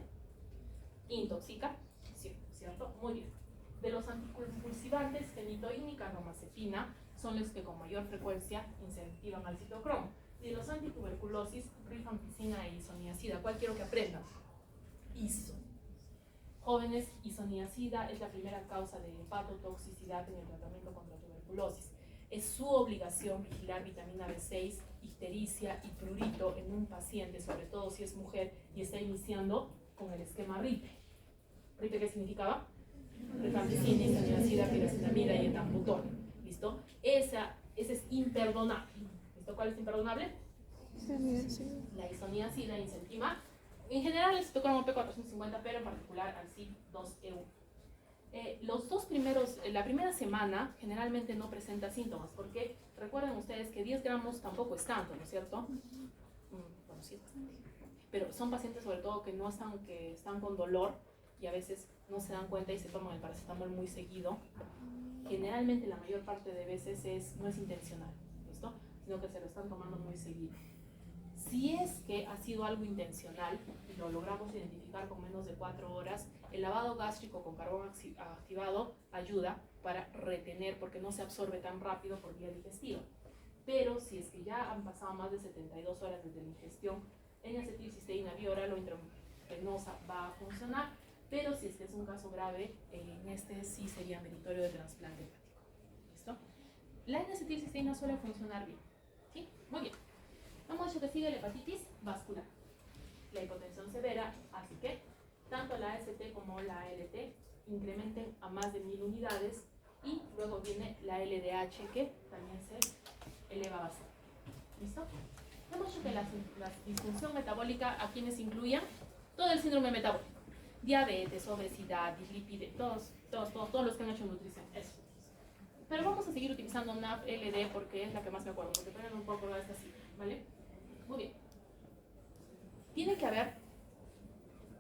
Speaker 1: Intoxicación, ¿cierto? Muy bien. De los anticonvulsivantes, fenitoína y carbamazepina son los que con mayor frecuencia incentivan al citocromo. Y de los antituberculosis, rifampicina e isoniazida. ¿Cuál quiero que aprendan? Iso. Jóvenes, isoniazida es la primera causa de hepatotoxicidad en el tratamiento contra tuberculosis. Es su obligación vigilar vitamina B6, ictericia y prurito en un paciente, sobre todo si es mujer y está iniciando con el esquema RIPE. ¿RIPE qué significaba? Rifampicina, isoniazida, piracetamida y etambutol. ¿Listo? Ese es imperdonable. ¿Listo? ¿Cuál es imperdonable? La isoniazida incentiva, en general el citocromo P450, pero en particular al CYP2E1. Los dos primeros, la primera semana generalmente no presenta síntomas, porque recuerden ustedes que 10 gramos tampoco es tanto, ¿no es cierto? Bueno, sí es bastante. Pero son pacientes sobre todo que están con dolor y a veces no se dan cuenta y se toman el paracetamol muy seguido. Generalmente la mayor parte de veces no es intencional. sino que se lo están tomando muy seguido. Si es que ha sido algo intencional y lo logramos identificar con menos de 4 horas, el lavado gástrico con carbón activado ayuda para retener, porque no se absorbe tan rápido por vía digestiva. Pero si es que ya han pasado más de 72 horas desde la ingestión, N-acetilcisteína vía oral o intravenosa va a funcionar, pero si es que es un caso grave, en este sí sería meritorio de trasplante hepático. ¿Listo? La N-acetilcisteína suele funcionar bien. ¿Sí? Muy bien. Hemos dicho que sigue la hepatitis vascular. La hipotensión severa hace que tanto la AST como la ALT incrementen a más de 1000 unidades y luego viene la LDH que también se eleva bastante. ¿Listo? Hemos dicho que la disfunción metabólica a quienes incluyan todo el síndrome metabólico. Diabetes, obesidad, dislipide, todos los que han hecho nutrición. Eso. Pero vamos a seguir utilizando una LD porque es la que más me acuerdo, porque ponen un poco de esta así, ¿vale? Muy bien. Tiene que haber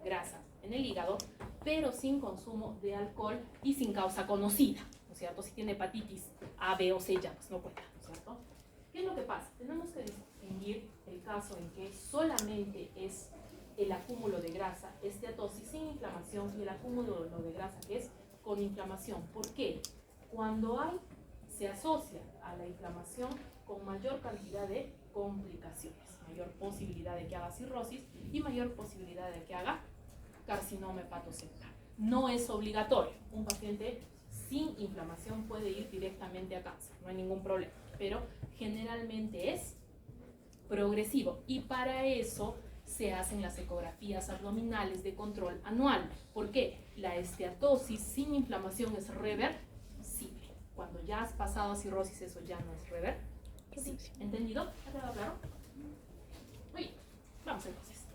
Speaker 1: grasa en el hígado, pero sin consumo de alcohol y sin causa conocida, ¿no es cierto? Si tiene hepatitis A, B o C ya, pues no cuenta, ¿no es cierto? ¿Qué es lo que pasa? Tenemos que distinguir el caso en que solamente es el acúmulo de grasa, esteatosis sin inflamación, y el acúmulo de grasa que es con inflamación. ¿Por qué? Cuando se asocia a la inflamación con mayor cantidad de complicaciones, mayor posibilidad de que haga cirrosis y mayor posibilidad de que haga carcinoma hepatocelular. No es obligatorio. Un paciente sin inflamación puede ir directamente a cáncer, no hay ningún problema, pero generalmente es progresivo y para eso se hacen las ecografías abdominales de control anual. ¿Por qué? La esteatosis sin inflamación es reversible. Cuando ya has pasado a cirrosis, eso ya no es reversible. ¿Entendido? ¿Ha quedado claro? Muy bien, vamos entonces.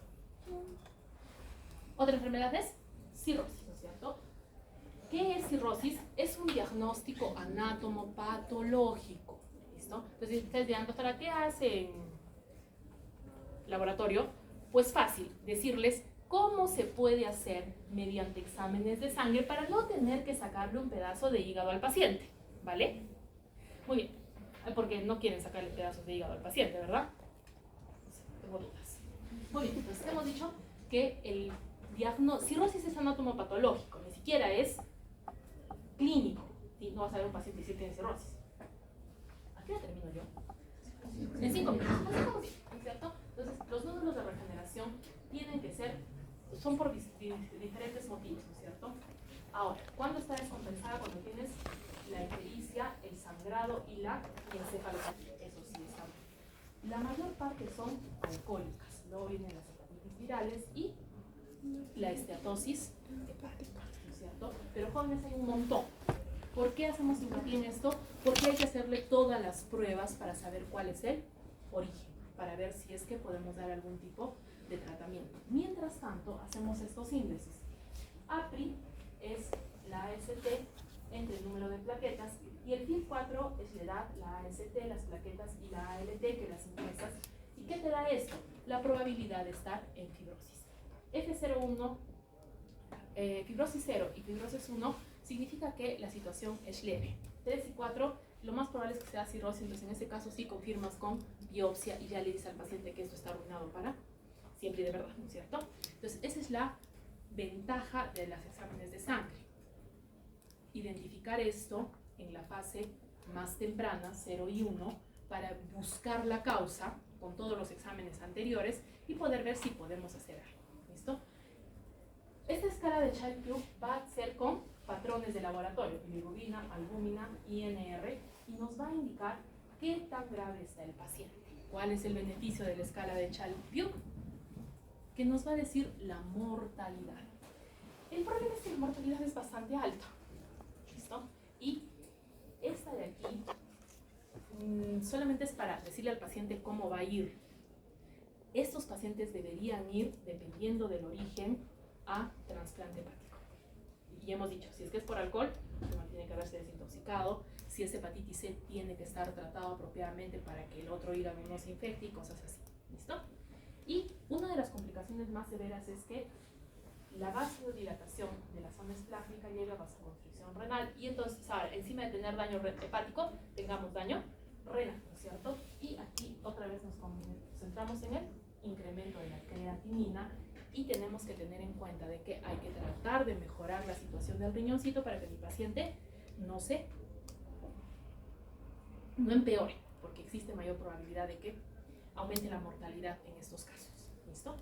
Speaker 1: Otra enfermedad es cirrosis, ¿no es cierto? ¿Qué es cirrosis? Es un diagnóstico anátomo-patológico. ¿Listo? Entonces, si ustedes dirán, doctora, ¿qué hace en laboratorio? Pues fácil, decirles cómo se puede hacer mediante exámenes de sangre para no tener que sacarle un pedazo de hígado al paciente, ¿vale? Muy bien, porque no quieren sacarle pedazos de hígado al paciente, ¿verdad? Tengo dudas. Muy bien, entonces hemos dicho que el cirrosis es anatomopatológico, ni siquiera es clínico. ¿Sí? No vas a ver un paciente y decir tiene cirrosis. ¿A qué hora termino yo? En 5 minutos. Así estamos bien, ¿no es cierto? Entonces, los nódulos de regeneración tienen que ser, son por diferentes motivos, ¿no es cierto? Ahora, ¿cuándo está descompensada? Cuando tienes la ictericia, el sangrado y la encefalopatía. Eso sí está bien. La mayor parte son alcohólicas. Luego vienen las hepatitis virales y la esteatosis hepática, ¿no es cierto? Pero jóvenes hay un montón. ¿Por qué hacemos hincapié en esto? Porque hay que hacerle todas las pruebas para saber cuál es el origen, para ver si es que podemos dar algún tipo de tratamiento. Mientras tanto, hacemos estos índices. APRI es la AST entre el número de plaquetas y el FIB4 es la edad, la AST, las plaquetas y la ALT, que las impresas. ¿Y qué te da esto? La probabilidad de estar en fibrosis. F01, fibrosis 0 y fibrosis 1 significa que la situación es leve. 3 y 4, lo más probable es que sea cirrosis, entonces en ese caso sí confirmas con biopsia y ya le dices al paciente que esto está arruinado para siempre y de verdad, ¿no es cierto? Entonces esa es la ventaja de los exámenes de sangre. Identificar esto en la fase más temprana, 0 y 1, para buscar la causa con todos los exámenes anteriores y poder ver si podemos hacer algo. ¿Listo? Esta escala de Child-Pugh va a ser con patrones de laboratorio, bilirrubina, albúmina, INR, y nos va a indicar qué tan grave está el paciente. ¿Cuál es el beneficio de la escala de Child-Pugh? Que nos va a decir la mortalidad. El problema es que la mortalidad es bastante alta. ¿Listo? Y esta de aquí solamente es para decirle al paciente cómo va a ir. Estos pacientes deberían ir, dependiendo del origen, a trasplante hepático. Y hemos dicho, si es que es por alcohol, tiene que haberse desintoxicado. Si es hepatitis C, tiene que estar tratado apropiadamente para que el otro hígado no se infecte y cosas así. ¿Listo? Y una de las complicaciones más severas es que la vasodilatación de la zona esplácnica llega a vasoconstricción renal y entonces ahora, encima de tener daño hepático, tengamos daño renal, ¿no es cierto? Y aquí otra vez nos concentramos en el incremento de la creatinina y tenemos que tener en cuenta de que hay que tratar de mejorar la situación del riñoncito para que mi paciente no empeore, porque existe mayor probabilidad de que aumente la mortalidad en estos casos. ¿Listo?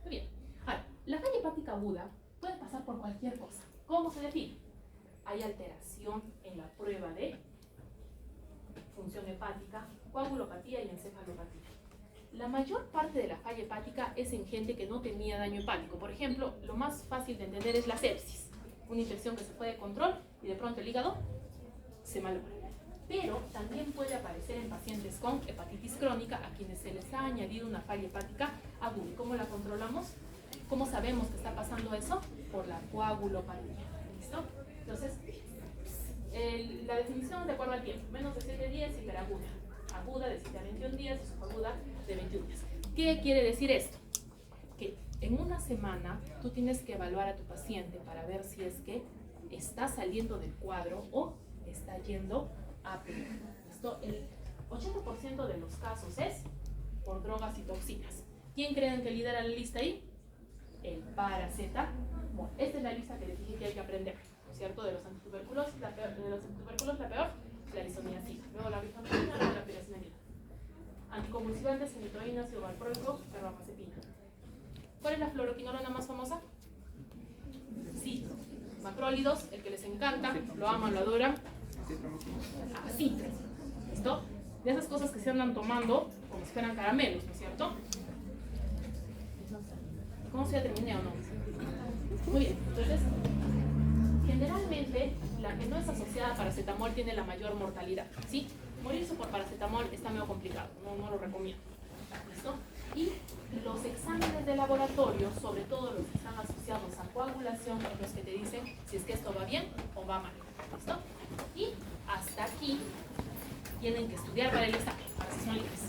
Speaker 1: Muy bien. Ahora, la falla hepática aguda puede pasar por cualquier cosa. ¿Cómo se define? Hay alteración en la prueba de función hepática, coagulopatía y encefalopatía. La mayor parte de la falla hepática es en gente que no tenía daño hepático. Por ejemplo, lo más fácil de entender es la sepsis, una infección que se fue de control y de pronto el hígado se malogra. Pero también puede aparecer en pacientes con hepatitis crónica a quienes se les ha añadido una falla hepática aguda. ¿Y cómo la controlamos? ¿Cómo sabemos que está pasando eso? Por la coagulopatía. ¿Listo? Entonces, la definición de acuerdo al tiempo, menos de 7 días, hiperaguda. Aguda de 7 a 21 días y subaguda de 21 días. ¿Qué quiere decir esto? Que en una semana tú tienes que evaluar a tu paciente para ver si es que está saliendo del cuadro o está yendo a peor. Esto, el 80% de los casos es por drogas y toxinas. ¿Quién creen que lidera la lista ahí? El paracetamol. Esta es la lista que les dije que hay que aprender, ¿no es cierto? De los antituberculosos, la peor, la lisoniazida, luego la rifampicina, luego la piracinamida. Anticonvulsivantes, semitroínas, valproico, carbamazepina. ¿Cuál es la fluoroquinolona más famosa? Sí. Macrólidos, el que les encanta, lo aman, lo adoran. Citro. ¿Listo? De esas cosas que se andan tomando como si fueran caramelos, ¿no es cierto? ¿Cómo se ya terminé o no? Muy bien, entonces, generalmente la que no es asociada a paracetamol tiene la mayor mortalidad, ¿sí? Morirse por paracetamol está medio complicado, no lo recomiendo. ¿Listo? Y los exámenes de laboratorio, sobre todo los que están asociados a coagulación, son los que te dicen si es que esto va bien o va mal. ¿Listo? Y hasta aquí tienen que estudiar para el examen, para si son libres.